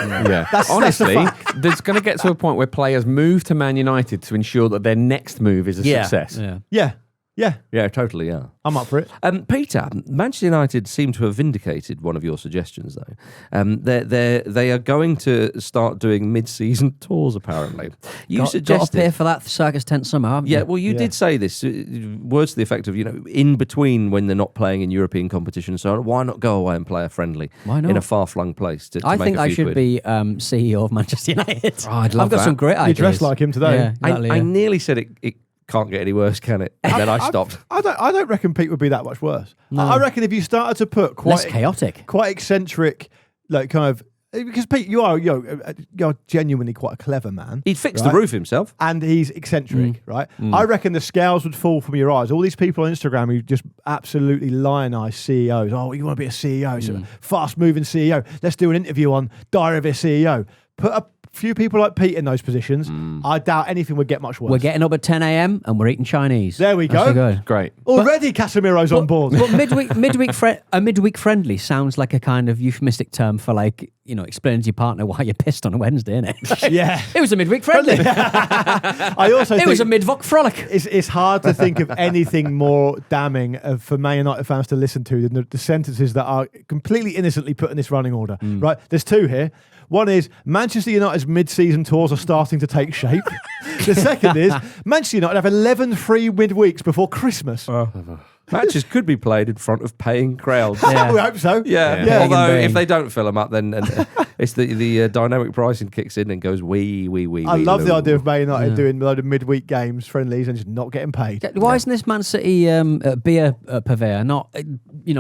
Speaker 3: Honestly, there's going to get to a point where players move to Man United to ensure that their next move is a success.
Speaker 2: Yeah,
Speaker 1: totally. Yeah,
Speaker 2: I'm up for it.
Speaker 1: Peter, Manchester United seem to have vindicated one of your suggestions, though. They are going to start doing mid-season tours. Apparently, you suggested
Speaker 4: got to pay for that circus tent somehow. Haven't you?
Speaker 1: Well, you did say this. Words to the effect of, in between when they're not playing in European competition, so why not go away and play a friendly in a far-flung place?
Speaker 4: I think I should be CEO of Manchester United.
Speaker 3: I'd love
Speaker 4: I've got some great ideas.
Speaker 2: You dressed like him today.
Speaker 4: Yeah, exactly,
Speaker 1: I nearly said it can't get any worse, can it? And then I stopped.
Speaker 2: I don't reckon Pete would be that much worse. No. I reckon if you started to put
Speaker 4: less chaotic,
Speaker 2: quite eccentric, like kind of, because Pete, you're genuinely quite a clever man.
Speaker 1: He'd fix the roof himself,
Speaker 2: and he's eccentric, right? I reckon the scales would fall from your eyes. All these people on Instagram who just absolutely lionize CEOs. Oh, you want to be a CEO, so fast-moving CEO. Let's do an interview on Diary of a CEO. Put a few people like Pete in those positions. I doubt anything would get much worse.
Speaker 4: We're getting up at 10 a.m. and we're eating Chinese.
Speaker 2: There we go.
Speaker 4: Good.
Speaker 3: Great.
Speaker 2: Already Casemiro's on board.
Speaker 4: But midweek friendly sounds like a kind of euphemistic term for explaining to your partner why you're pissed on a Wednesday, innit?
Speaker 2: Yeah.
Speaker 4: It was a midweek friendly.
Speaker 2: I also think
Speaker 4: it was a midweek frolic.
Speaker 2: It's hard to think of anything more damning for Man United fans to listen to than the sentences that are completely innocently put in this running order. Right? There's two here. One is Manchester United's mid-season tours are starting to take shape. The second is Manchester United have 11 free midweeks before Christmas.
Speaker 1: Matches could be played in front of paying crowds.
Speaker 2: We hope so.
Speaker 1: Yeah. Although if they don't fill them up, then it's the dynamic pricing kicks in and goes wee.
Speaker 2: I love the idea of Man United doing a load of midweek games, friendlies, and just not getting paid.
Speaker 4: Why isn't this Man City beer purveyor not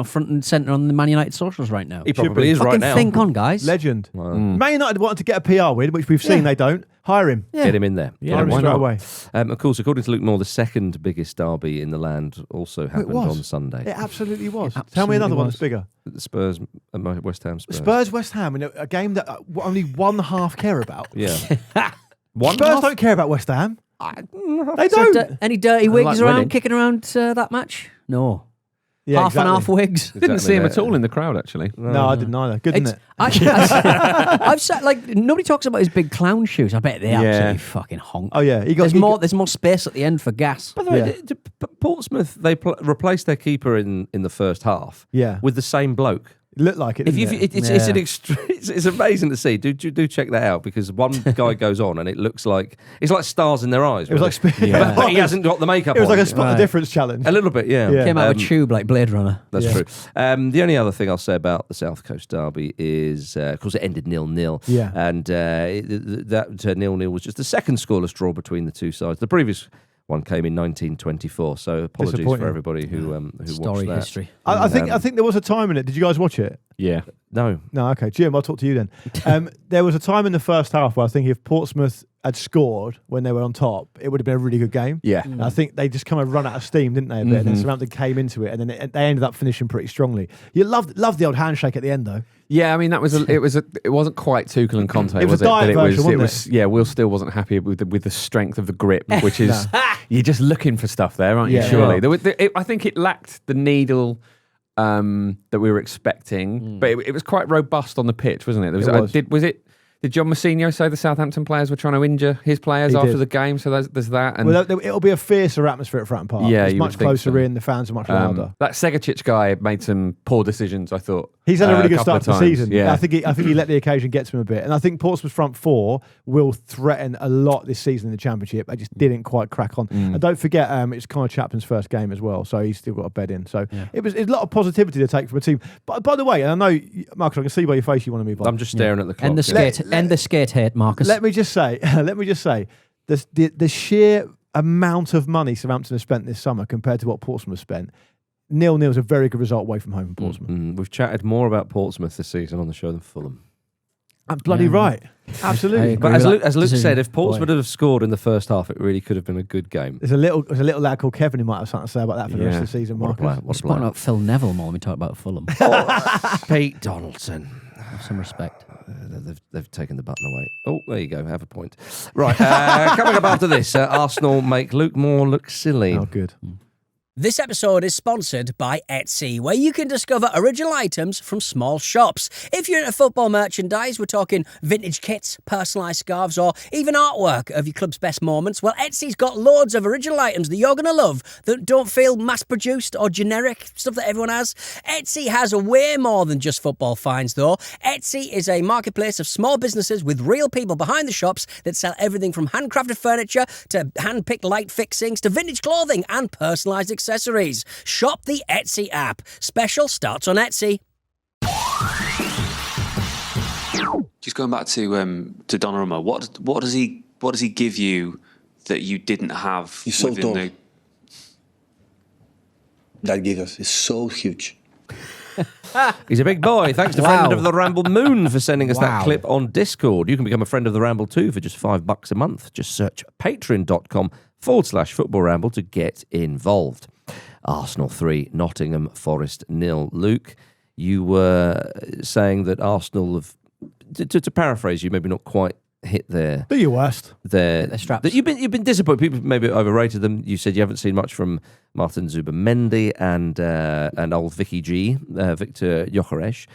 Speaker 4: front and centre on the Man United socials right now?
Speaker 1: He probably is right now.
Speaker 4: Think on, guys.
Speaker 2: Legend. Man United wanted to get a PR win, which we've seen they don't. Hire him.
Speaker 1: Get him in there.
Speaker 2: Hire him straight away.
Speaker 1: Of course, according to Luke Moore, the second biggest derby in the land also happened on Sunday.
Speaker 2: It absolutely was. Tell me another one that's bigger.
Speaker 1: The Spurs, West Ham Spurs.
Speaker 2: Spurs-West Ham, in a game that only one half care about.
Speaker 1: Yeah.
Speaker 2: Spurs don't care about West Ham. They don't.
Speaker 4: Any dirty wigs kicking around that match? No.
Speaker 2: Yeah,
Speaker 4: half and half wigs.
Speaker 3: Didn't see him at all in the crowd, actually.
Speaker 2: No, I didn't either. Good, isn't it?
Speaker 4: I've said, like, nobody talks about his big clown shoes. I bet they absolutely fucking honk.
Speaker 2: Oh yeah,
Speaker 4: There's more space at the end for gas.
Speaker 1: By the way, Portsmouth, they replaced their keeper in the first half with the same bloke.
Speaker 2: It looked like it.
Speaker 1: It's amazing to see. Do check that out, because one guy goes on and it's like stars in their eyes.
Speaker 2: It was like
Speaker 1: but he hasn't got the makeup.
Speaker 2: It was
Speaker 1: on.
Speaker 2: like a spot the difference challenge.
Speaker 1: A little bit, yeah.
Speaker 4: Came out with tube like Blade Runner.
Speaker 1: That's true. The only other thing I'll say about the South Coast derby is, of course, it ended 0-0.
Speaker 2: Yeah,
Speaker 1: and that 0-0 was just the second scoreless draw between the two sides. The previous one came in 1924, so apologies for everybody who watched that.
Speaker 4: History.
Speaker 2: I think there was a time in it. Did you guys watch it?
Speaker 3: Yeah.
Speaker 1: No.
Speaker 2: Okay, Jim, I'll talk to you then. There was a time in the first half where I think if Portsmouth had scored when they were on top, it would have been a really good game.
Speaker 3: Yeah.
Speaker 2: I think they just kind of run out of steam, didn't they, a bit? And then Southampton came into it, and then they ended up finishing pretty strongly. You loved the old handshake at the end, though.
Speaker 3: Yeah, I mean, it wasn't quite Tuchel and Conte,
Speaker 2: It was a diet version, wasn't it?
Speaker 3: Yeah, Will still wasn't happy with the strength of the grip, which is you're just looking for stuff there, aren't you?
Speaker 2: Yeah.
Speaker 3: Surely, I think it lacked the needle that we were expecting, but it was quite robust on the pitch, wasn't it? Did John Mousinho say the Southampton players were trying to injure his players after the game? So there's that. And
Speaker 2: it'll be a fiercer atmosphere at Fratton Park.
Speaker 3: Yeah,
Speaker 2: it's
Speaker 3: you
Speaker 2: much
Speaker 3: would think
Speaker 2: closer
Speaker 3: so.
Speaker 2: in. The fans are much louder.
Speaker 3: That Segacic guy made some poor decisions, I thought.
Speaker 2: He's had a really good start to the season.
Speaker 3: Yeah.
Speaker 2: I think he let the occasion get to him a bit. And I think Portsmouth's front four will threaten a lot this season in the Championship. They just didn't quite crack on. And don't forget, it's Connor Chapman's first game as well, so he's still got a bed in. So it's a lot of positivity to take from a team. But by the way, and I know, Marcus, I can see by your face you want to move on.
Speaker 1: I'm just staring at the clock.
Speaker 4: And the skate hate, Marcus.
Speaker 2: Let me just say, the sheer amount of money Southampton has spent this summer compared to what Portsmouth spent. 0-0 is a very good result away from home in Portsmouth.
Speaker 1: We've chatted more about Portsmouth this season on the show than Fulham.
Speaker 2: I'm bloody right. Absolutely.
Speaker 1: But as Luke said, if Portsmouth had scored in the first half, it really could have been a good game.
Speaker 2: There's a little lad called Kevin who might have something to say about that for the rest of the season, Marcus.
Speaker 4: We're talking about Phil Neville more when we talk about Fulham.
Speaker 1: Pete Donaldson.
Speaker 4: Have some respect.
Speaker 1: They've taken the button away. Oh, there you go. Have a point. Right. Coming up after this, Arsenal make Luke Moore look silly.
Speaker 2: Oh, good.
Speaker 5: This episode is sponsored by Etsy, where you can discover original items from small shops. If you're into football merchandise, we're talking vintage kits, personalised scarves, or even artwork of your club's best moments, well, Etsy's got loads of original items that you're going to love that don't feel mass-produced or generic, stuff that everyone has. Etsy has way more than just football finds, though. Etsy is a marketplace of small businesses with real people behind the shops that sell everything from handcrafted furniture to hand-picked light fixings to vintage clothing and personalised accessories. Shop the Etsy app. Special starts on Etsy.
Speaker 6: Just going back to Donnarumma, what does he give you that you didn't have?
Speaker 7: He's so tall. That gives us is so huge.
Speaker 1: He's a big boy. Thanks to friend of the Ramble Moon for sending us that clip on Discord. You can become a friend of the Ramble too for just $5 a month. Just search patreon.com/Football Ramble to get involved. Arsenal 3, Nottingham Forest 0. Luke, you were saying that Arsenal have, to paraphrase you, maybe not quite hit their...
Speaker 2: Do your worst.
Speaker 1: Their
Speaker 4: straps.
Speaker 1: That you've been disappointed. People maybe overrated them. You said you haven't seen much from Martín Zubimendi and old Vicky G, Victor Gyökeres.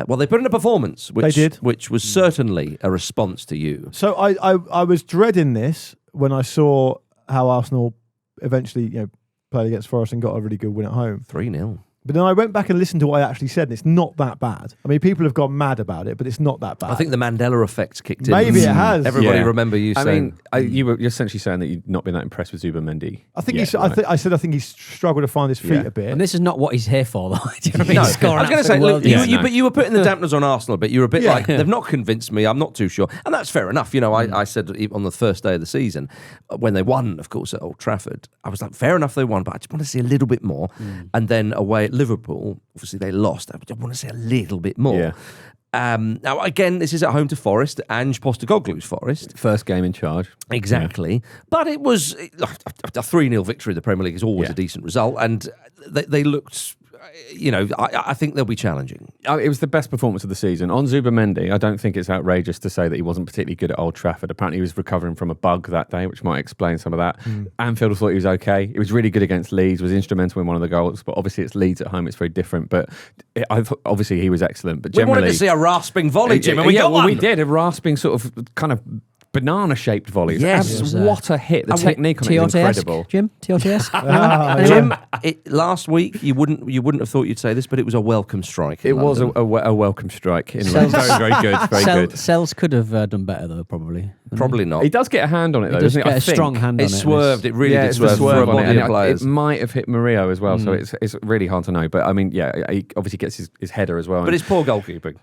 Speaker 1: Well, they put in a performance, which was certainly a response to you.
Speaker 2: So I was dreading this when I saw how Arsenal eventually played against Forest and got a really good win at home.
Speaker 1: 3-0.
Speaker 2: But then I went back and listened to what I actually said, and it's not that bad. I mean, people have gone mad about it, but it's not that bad.
Speaker 1: I think the Mandela effect kicked in.
Speaker 2: Maybe it has.
Speaker 1: Everybody remember you saying...
Speaker 3: you're essentially saying that you've not been that impressed with Zubimendi.
Speaker 2: I think I think he's struggled to find his feet a bit.
Speaker 4: And this is not what he's here for, though. Do you know what I mean?
Speaker 1: No,
Speaker 4: Scoring
Speaker 1: I was going to say,
Speaker 4: absolute
Speaker 1: look,
Speaker 4: world.
Speaker 1: but you were putting the dampeners on Arsenal a bit. You were a bit like, they've not convinced me, I'm not too sure. And that's fair enough. I said on the first day of the season, when they won, of course, at Old Trafford, I was like, fair enough they won, but I just want to see a little bit more. And then away at Liverpool, obviously they lost. I want to see a little bit more.
Speaker 3: Yeah.
Speaker 1: Now, again, this is at home to Forest, Ange Postecoglou's Forest.
Speaker 3: First game in charge.
Speaker 1: Exactly. Yeah. But it was a 3-0 victory in the Premier League is always a decent result. And they looked I think they'll be challenging.
Speaker 3: It was the best performance of the season. On Zubimendi, I don't think it's outrageous to say that he wasn't particularly good at Old Trafford. Apparently he was recovering from a bug that day, which might explain some of that. Anfield thought he was okay. He was really good against Leeds, was instrumental in one of the goals, but obviously it's Leeds at home, it's very different. But I thought obviously he was excellent. But
Speaker 1: We
Speaker 3: generally,
Speaker 1: wanted to see a rasping volley, Jim, and we got one.
Speaker 3: We did, a rasping sort of kind of banana-shaped volley.
Speaker 1: Yes.
Speaker 3: What a hit. The technique on it is incredible.
Speaker 4: Jim, TOTS.
Speaker 1: Jim, last week you wouldn't have thought you'd say this, but it was a welcome strike.
Speaker 3: It was a welcome strike. In very, very good. Very good.
Speaker 4: Sells could have done better though, probably.
Speaker 1: Probably not.
Speaker 3: He does get a hand on it though,
Speaker 4: He does
Speaker 3: doesn't he?
Speaker 4: get
Speaker 3: I
Speaker 4: a
Speaker 3: think.
Speaker 4: strong hand on it.
Speaker 1: It swerved. It really did
Speaker 3: it's
Speaker 1: swerve
Speaker 3: the
Speaker 1: for a
Speaker 3: swerve on
Speaker 1: body
Speaker 3: it.
Speaker 1: of
Speaker 3: And
Speaker 1: players.
Speaker 3: it might have hit Murillo as well, so it's really hard to know. But I mean, yeah, he obviously gets his header as well.
Speaker 1: But it's poor goalkeeping.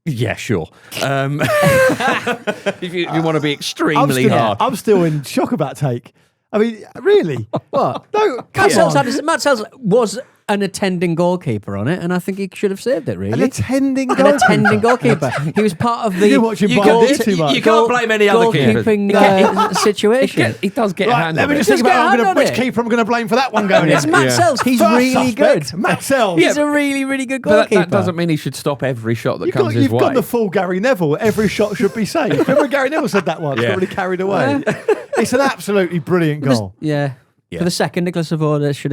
Speaker 3: Yeah, sure. If you want to be extremely hard.
Speaker 2: I'm still in shock about Take. I mean, really?
Speaker 4: What?
Speaker 2: No,
Speaker 4: Matt
Speaker 2: come
Speaker 4: Sells,
Speaker 2: on.
Speaker 4: Matt Sells was an attending goalkeeper on it, and I think he should have saved it,
Speaker 2: An
Speaker 4: really.
Speaker 2: attending
Speaker 4: An
Speaker 2: goalkeeper.
Speaker 4: attending goalkeeper. He was part of the
Speaker 2: You're watching Bayern too much.
Speaker 1: You can't blame any other keeper.
Speaker 4: goalkeeping situation.
Speaker 3: He does get a
Speaker 2: Right,
Speaker 3: hand
Speaker 2: let
Speaker 3: on
Speaker 2: me
Speaker 3: it.
Speaker 2: just think
Speaker 4: Just get a hand
Speaker 2: about
Speaker 4: on
Speaker 2: which
Speaker 4: it.
Speaker 2: keeper I'm going to blame for that one going
Speaker 4: It's
Speaker 2: in.
Speaker 4: Matt
Speaker 3: Yeah.
Speaker 4: Sells. He's
Speaker 2: First
Speaker 4: really
Speaker 2: suspect,
Speaker 4: good.
Speaker 2: Matt Sells.
Speaker 4: He's a really, really good
Speaker 3: But
Speaker 4: goalkeeper.
Speaker 3: that doesn't mean he should stop every shot that comes his
Speaker 2: You've
Speaker 3: way.
Speaker 2: gone the full Gary Neville. Every shot should be saved. Remember Gary Neville said that once?
Speaker 3: Yeah.
Speaker 2: Got really carried away. It's an absolutely brilliant goal.
Speaker 4: Yeah. For the second, Nicholas Savoda should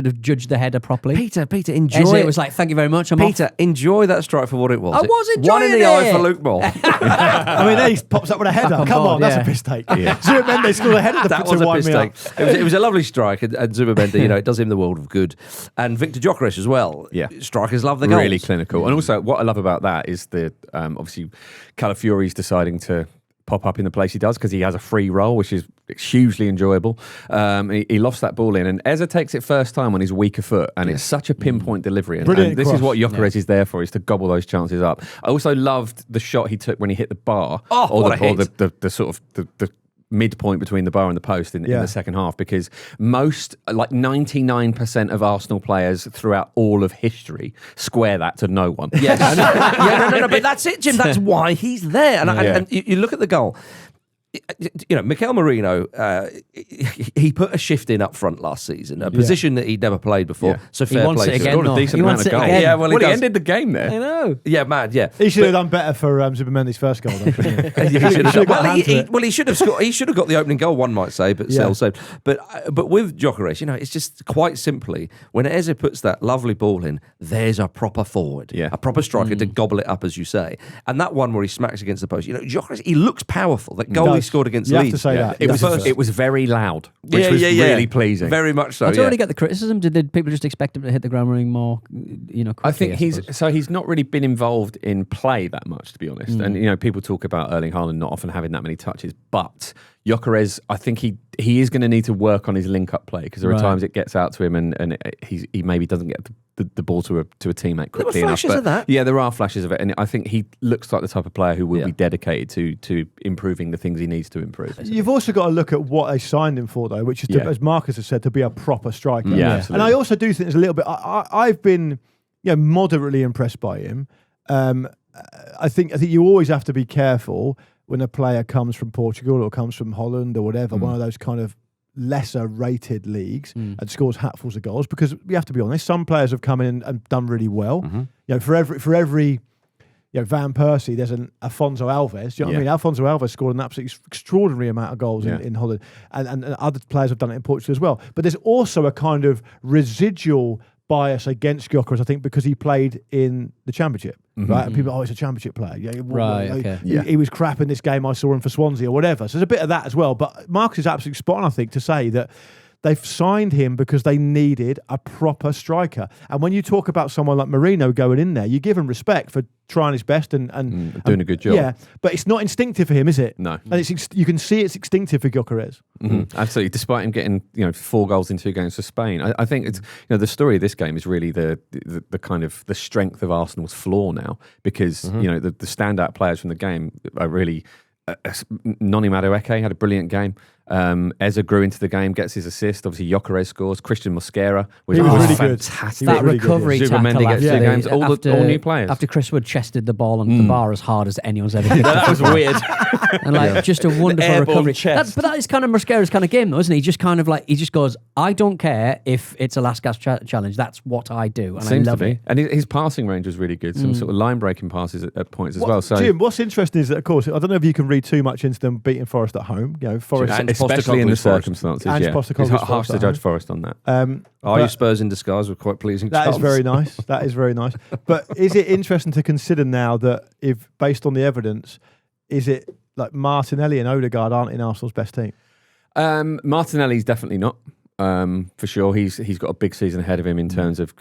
Speaker 4: have judged the header properly.
Speaker 1: Peter, enjoy
Speaker 4: Eze
Speaker 1: it.
Speaker 4: was like, "Thank you very much." I'm
Speaker 1: Peter, enjoy that strike for what it was.
Speaker 4: I was
Speaker 1: One in
Speaker 4: enjoying
Speaker 1: the eye
Speaker 4: it.
Speaker 1: for Luke Ball.
Speaker 2: I mean, there he pops up with a header.
Speaker 4: on
Speaker 2: Come
Speaker 4: board,
Speaker 2: on, that's
Speaker 4: yeah.
Speaker 2: a piss take. Zubimendi scored a header
Speaker 1: That
Speaker 2: to
Speaker 1: was a
Speaker 2: wind me
Speaker 1: mistake.
Speaker 2: up.
Speaker 1: It was a lovely strike, and Zubimendi, it does him the world of good. And Victor Gyökeres as well.
Speaker 3: Yeah.
Speaker 1: Strikers love the goals.
Speaker 3: Really clinical. And also, what I love about that is the obviously Calafiori's deciding to pop up in the place he does because he has a free roll, which is hugely enjoyable. He lofts that ball in, and Eze takes it first time on his weaker foot, and it's such a pinpoint delivery. And
Speaker 2: Brilliant
Speaker 3: this is
Speaker 2: cross.
Speaker 3: what Gyökeres is there for, is to gobble those chances up. I also loved the shot he took when he hit the bar,
Speaker 1: what a hit.
Speaker 3: the sort of the midpoint between the bar and the post in the second half, because most, like 99% of Arsenal players throughout all of history, square that to no one.
Speaker 1: Yes. No, but that's it, Jim. That's why he's there. And you look at the goal. Mikel Merino, he put a shift in up front last season, a position that he'd never played before.
Speaker 3: Yeah.
Speaker 1: So
Speaker 4: He
Speaker 1: fair
Speaker 4: wants
Speaker 1: play
Speaker 4: it
Speaker 1: to
Speaker 4: again,
Speaker 1: him.
Speaker 3: Scored a
Speaker 4: though.
Speaker 3: decent
Speaker 4: He
Speaker 3: amount
Speaker 4: wants
Speaker 3: of
Speaker 4: it
Speaker 3: goals.
Speaker 4: again.
Speaker 1: Yeah, well,
Speaker 3: He
Speaker 1: does.
Speaker 3: ended the game there.
Speaker 4: I know.
Speaker 1: Yeah, mad, yeah.
Speaker 2: He should have done better for Zubimendi's first goal, though, shouldn't he?
Speaker 1: He should have
Speaker 2: got
Speaker 1: well,
Speaker 2: a hand to it.
Speaker 1: he should have scored. He should have got the opening goal, one might say, but still saved. But with Gyökeres, it's just quite simply when Eze puts that lovely ball in, there's a proper forward, a proper striker to gobble it up, as you say. And that one where he smacks against the post, Gyökeres, he looks powerful. That goal he scored against
Speaker 2: You have
Speaker 1: Leeds,
Speaker 2: to say that.
Speaker 3: It was very loud, which was really pleasing.
Speaker 1: Very much so.
Speaker 4: I totally get the criticism. Did people just expect him to hit the ground running more? Quickly,
Speaker 3: I think
Speaker 4: suppose?
Speaker 3: he's not really been involved in play that much, to be honest. And people talk about Erling Haaland not often having that many touches, but Gyökeres, I think he is going to need to work on his link-up play, because there are times it gets out to him and he maybe doesn't get the ball to a teammate quickly enough.
Speaker 1: flashes of that.
Speaker 3: Yeah, there are flashes of it, and I think he looks like the type of player who will be dedicated to improving the things he needs to improve.
Speaker 2: You've also got to look at what they signed him for, though, which is, as Marcus has said, to be a proper striker.
Speaker 3: Yeah, absolutely.
Speaker 2: And I also do think there's a little bit. I've been, moderately impressed by him. I think you always have to be careful when a player comes from Portugal or comes from Holland or whatever, one of those kind of lesser rated leagues and scores hatfuls of goals, because we have to be honest, some players have come in and done really well. For every Van Persie, there's an Afonso Alves. Do you know what I mean? Alfonso Alves scored an absolutely extraordinary amount of goals in Holland, and other players have done it in Portugal as well. But there's also a kind of residual bias against Gyökeres, I think, because he played in the Championship, right? And people, he's a Championship player. He was crap in this game. I saw him for Swansea or whatever. So there's a bit of that as well. But Marcus is absolutely spot on, I think, to say that they've signed him because they needed a proper striker. And when you talk about someone like Merino going in there, you give him respect for trying his best and
Speaker 3: doing a good job.
Speaker 2: Yeah, but it's not instinctive for him, is it?
Speaker 3: No.
Speaker 2: And you can see it's instinctive for Gyökeres.
Speaker 3: Absolutely. Despite him getting 4 goals in 2 games for Spain, I think it's the story of this game is really the kind of the strength of Arsenal's flaw now, because the standout players from the game are really. Noni Madueke had a brilliant game. Eza grew into the game, gets his assist. Obviously, Gyökeres scores. Christian Mosquera was
Speaker 2: He was really good.
Speaker 3: fantastic.
Speaker 4: That
Speaker 2: really good,
Speaker 4: recovery
Speaker 3: Zubimendi
Speaker 4: tackle
Speaker 3: gets
Speaker 4: after,
Speaker 3: two games. All new players.
Speaker 4: After Chris Wood chested the ball on the bar as hard as anyone's ever kicked
Speaker 3: That was weird.
Speaker 4: and like just a wonderful
Speaker 3: Airborne
Speaker 4: recovery.
Speaker 3: chest.
Speaker 4: But that is kind of Mosquera's kind of game, though, isn't he? He just kind of like he just goes, I don't care if it's a last gasp challenge. That's what I do, and
Speaker 3: Seems
Speaker 4: I love
Speaker 3: to be.
Speaker 4: it.
Speaker 3: And his passing range was really good. Some sort of line breaking passes at points as well. So
Speaker 2: Jim, what's interesting is that, of course, I don't know if you can read too much into them beating Forest at home. You know, Forest,
Speaker 3: especially in the
Speaker 1: Postecoglou's Forest.
Speaker 3: circumstances.
Speaker 2: And
Speaker 3: Yeah,
Speaker 2: Postecoglou's
Speaker 3: it's harsh
Speaker 2: Forest
Speaker 3: to
Speaker 2: at
Speaker 3: judge
Speaker 2: home.
Speaker 3: Forest on that.
Speaker 1: Are you
Speaker 2: but-
Speaker 1: Spurs in disguise? Were quite pleasing.
Speaker 2: That is
Speaker 1: chance.
Speaker 2: very nice. That is very nice. But is it interesting to consider now that, if based on the evidence, is it like Martinelli and Odegaard aren't in Arsenal's best team?
Speaker 3: Martinelli's definitely not. For sure, he's got a big season ahead of him in terms of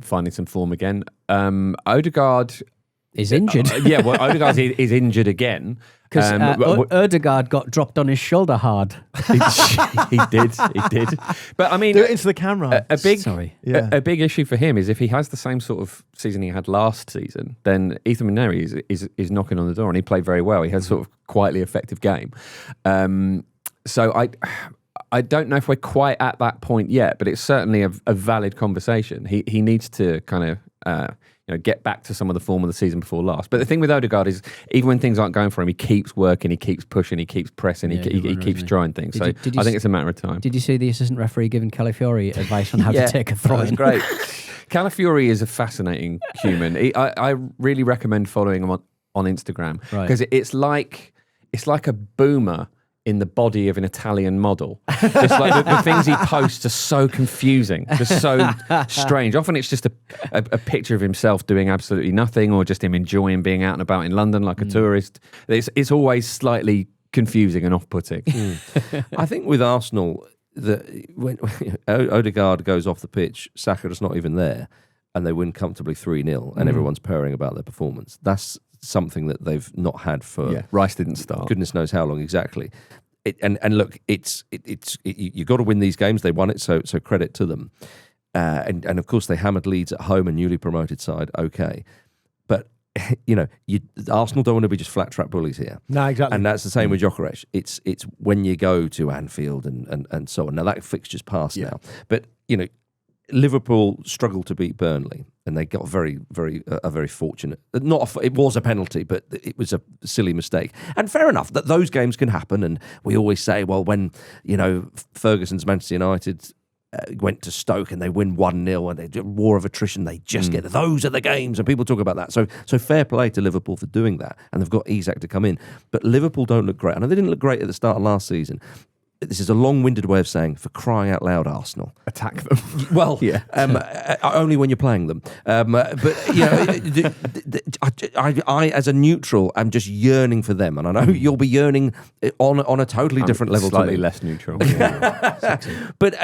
Speaker 3: finding some form again. Odegaard
Speaker 4: He's injured.
Speaker 3: Odegaard is injured again.
Speaker 4: Because Odegaard got dropped on his shoulder hard.
Speaker 3: He did. But I mean,
Speaker 2: Do it into the camera.
Speaker 3: a big
Speaker 2: Yeah.
Speaker 3: a big issue for him is if he has the same sort of season he had last season, then Ethan Mineri is knocking on the door, and he played very well. He had sort of quietly effective game. So I don't know if we're quite at that point yet, but it's certainly a valid conversation. He needs to kind of get back to some of the form of the season before last. But the thing with Odegaard is, even when things aren't going for him, he keeps working, he keeps pushing, he keeps pressing, he keeps trying things.
Speaker 4: Did
Speaker 3: So
Speaker 4: you- did you
Speaker 3: I think
Speaker 4: s-
Speaker 3: it's a matter of time.
Speaker 4: Did you see the assistant referee giving Calafiori advice on how to take a throw
Speaker 3: That was
Speaker 4: in?
Speaker 3: great. Calafiori is a fascinating human. I really recommend following him on Instagram because it's like a boomer in the body of an Italian model. Just like the things he posts are so confusing, just so strange. Often it's just a picture of himself doing absolutely nothing, or just him enjoying being out and about in London like a tourist. It's always slightly confusing and off-putting.
Speaker 1: I think with Arsenal, when Odegaard goes off the pitch, Saka's not even there, and they win comfortably 3-0, and everyone's purring about their performance. That's something that they've not had for
Speaker 3: Rice didn't start.
Speaker 1: goodness knows how long exactly. And look, you got to win these games. They won it, so credit to them. And of course they hammered Leeds at home, a newly promoted side. Okay, but Arsenal don't want to be just flat track bullies here.
Speaker 2: No, exactly.
Speaker 1: And that's the same with Gyökeres. It's when you go to Anfield and so on. Now that fixture's past now, but Liverpool struggled to beat Burnley, and they got very fortunate. It was a penalty, but it was a silly mistake. And fair enough that those games can happen. And we always say, well, when Ferguson's Manchester United went to Stoke and they win 1-0 and they do war of attrition, they just get those are the games, and people talk about that. So fair play to Liverpool for doing that, and they've got Isak to come in. But Liverpool don't look great. I know they didn't look great at the start of last season. This is a long-winded way of saying, for crying out loud, Arsenal.
Speaker 3: Attack them.
Speaker 1: Well, only when you're playing them. But I, as a neutral, am just yearning for them, and I know you'll be yearning on a totally different level.
Speaker 3: Slightly
Speaker 1: to me.
Speaker 3: less neutral.
Speaker 1: But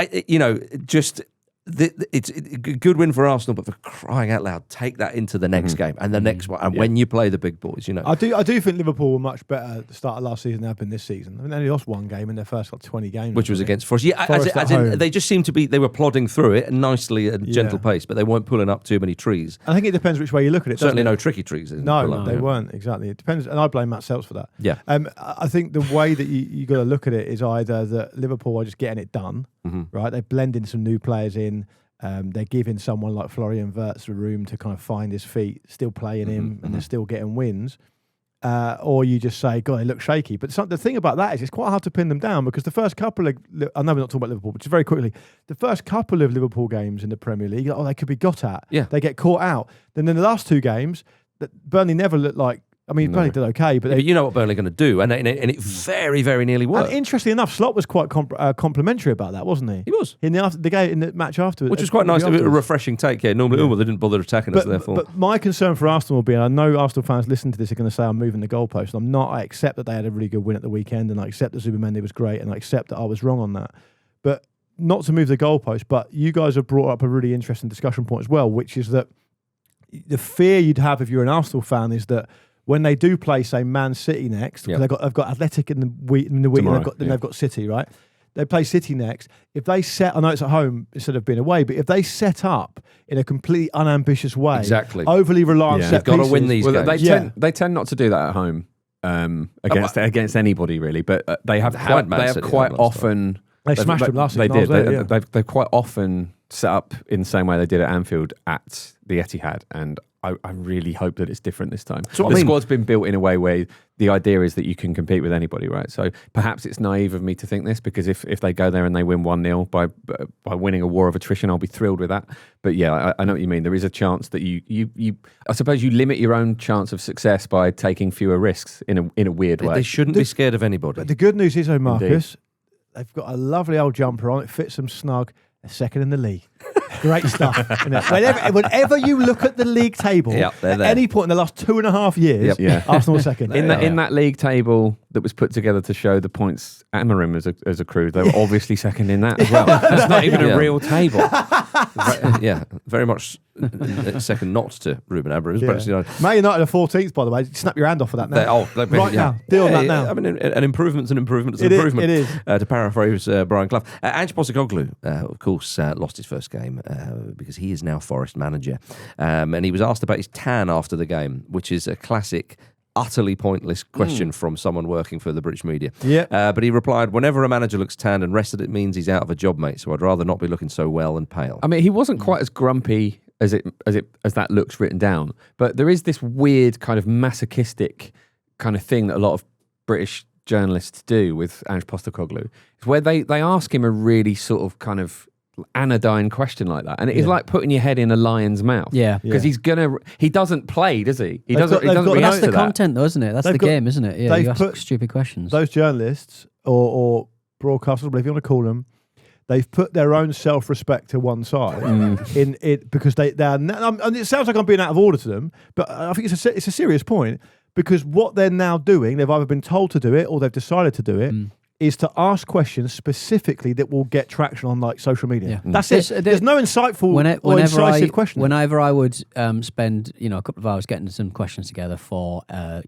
Speaker 1: it's a good win for Arsenal, but for crying out loud, take that into the next game and the next one, and when you play the big boys,
Speaker 2: I do think Liverpool were much better at the start of last season than they've been this season. I mean, they only lost one game in their first 20 games,
Speaker 1: which was against Forest. Yeah,
Speaker 2: Forest
Speaker 1: as in, they just seemed to be. They were plodding through it nicely at a gentle pace, but they weren't pulling up too many trees.
Speaker 2: I think it depends which way you look at it.
Speaker 1: Certainly,
Speaker 2: doesn't
Speaker 1: no tricky trees.
Speaker 2: No, they weren't exactly. It depends, and I blame Matt Seltz for that.
Speaker 1: Yeah,
Speaker 2: I think the way that you got to look at it is either that Liverpool are just getting it done, right? They blend in some new players in. They're giving someone like Florian Wirtz the room to kind of find his feet, still playing him, and they're still getting wins. Or you just say, God, they look shaky. But the thing about that is it's quite hard to pin them down, because the first couple of, I know we're not talking about Liverpool, but just very quickly, the first couple of Liverpool games in the Premier League, they could be got at.
Speaker 1: Yeah.
Speaker 2: They get caught out. Then in the last two games, Burnley never looked like, Burnley did okay, but
Speaker 1: you know what Burnley are going to do, and it very, very nearly worked.
Speaker 2: And interestingly enough, Slot was quite complimentary about that, wasn't he?
Speaker 1: He was
Speaker 2: in the match afterwards,
Speaker 1: which was quite nice. A refreshing take. Yeah, normally, they didn't bother attacking us. Therefore,
Speaker 2: but my concern for Arsenal will be, and I know Arsenal fans listening to this are going to say I'm moving the goalpost. I'm not. I accept that they had a really good win at the weekend, and I accept that Zubimendi was great, and I accept that I was wrong on that. But not to move the goalpost. But you guys have brought up a really interesting discussion point as well, which is that the fear you'd have if you're an Arsenal fan is that when they do play, say, Man City next, because they've got Athletic in the week, and they've got City, right? They play City next. If they I know it's at home instead of being away, but if they set up in a completely unambitious way,
Speaker 1: exactly,
Speaker 2: overly reliant,
Speaker 1: they've got to win these games.
Speaker 3: They tend not to do that at home. against anybody really. But they have quite often.
Speaker 2: They smashed them last
Speaker 3: season.
Speaker 2: They did.
Speaker 3: They've quite often set up in the same way they did at Anfield at the Etihad, and I really hope that it's different this time.
Speaker 1: So
Speaker 3: the squad's been built in a way where the idea is that you can compete with anybody, right? So perhaps it's naive of me to think this, because if they go there and they win 1-0 by winning a war of attrition, I'll be thrilled with that. But yeah, I know what you mean. There is a chance that you I suppose you limit your own chance of success by taking fewer risks in a weird way.
Speaker 1: They shouldn't be scared of anybody.
Speaker 2: But the good news is, Marcus,
Speaker 3: Indeed.
Speaker 2: they've got a lovely old jumper on. It fits them snug. They're second in the league. Great stuff. Whenever you look at the league table,
Speaker 1: they're
Speaker 2: at
Speaker 1: there.
Speaker 2: any point in the last 2.5 years, Arsenal are second.
Speaker 3: In that league table that was put together to show the points Amorim as a crew, they were obviously second in that as well. That's not even a real table.
Speaker 1: Very much second not to Ruben Amorim.
Speaker 2: Man United are 14th, by the way. Snap your hand off of that now. Now. Deal on that now.
Speaker 1: I mean, an improvement's an improvement. It's an improvement.
Speaker 2: It is.
Speaker 1: To paraphrase Brian Clough. Ange Postecoglou, of course, lost his first game because he is now Forest manager. And he was asked about his tan after the game, which is a classic, utterly pointless question from someone working for the British media.
Speaker 2: Yeah.
Speaker 1: But he replied, "Whenever a manager looks tanned and rested, it means he's out of a job, mate. So I'd rather not be looking so well and pale."
Speaker 3: I mean, he wasn't quite as grumpy as that looks written down, but there is this weird kind of masochistic kind of thing that a lot of British journalists do with Ange Postecoglou, where they ask him a really sort of kind of anodyne question like that, and it is like putting your head in a lion's mouth.
Speaker 4: Yeah,
Speaker 3: because he doesn't play, does he? He doesn't
Speaker 2: got-
Speaker 3: react
Speaker 4: That's
Speaker 3: to
Speaker 4: the
Speaker 3: that.
Speaker 4: content, though, isn't it? That's
Speaker 2: They've
Speaker 4: the
Speaker 2: got-
Speaker 4: game, isn't it? Yeah,
Speaker 2: they've
Speaker 4: you ask
Speaker 2: put
Speaker 4: stupid questions.
Speaker 2: Those journalists or broadcasters, whatever you want to call them, they've put their own self-respect to one side in it, because they're. And it sounds like I'm being out of order to them, but I think it's a serious point, because what they're now doing, they've either been told to do it or they've decided to do it. Is to ask questions specifically that will get traction on like social media.
Speaker 4: Yeah.
Speaker 2: That's it. There's no insightful or incisive question.
Speaker 4: Whenever I would spend a couple of hours getting some questions together for a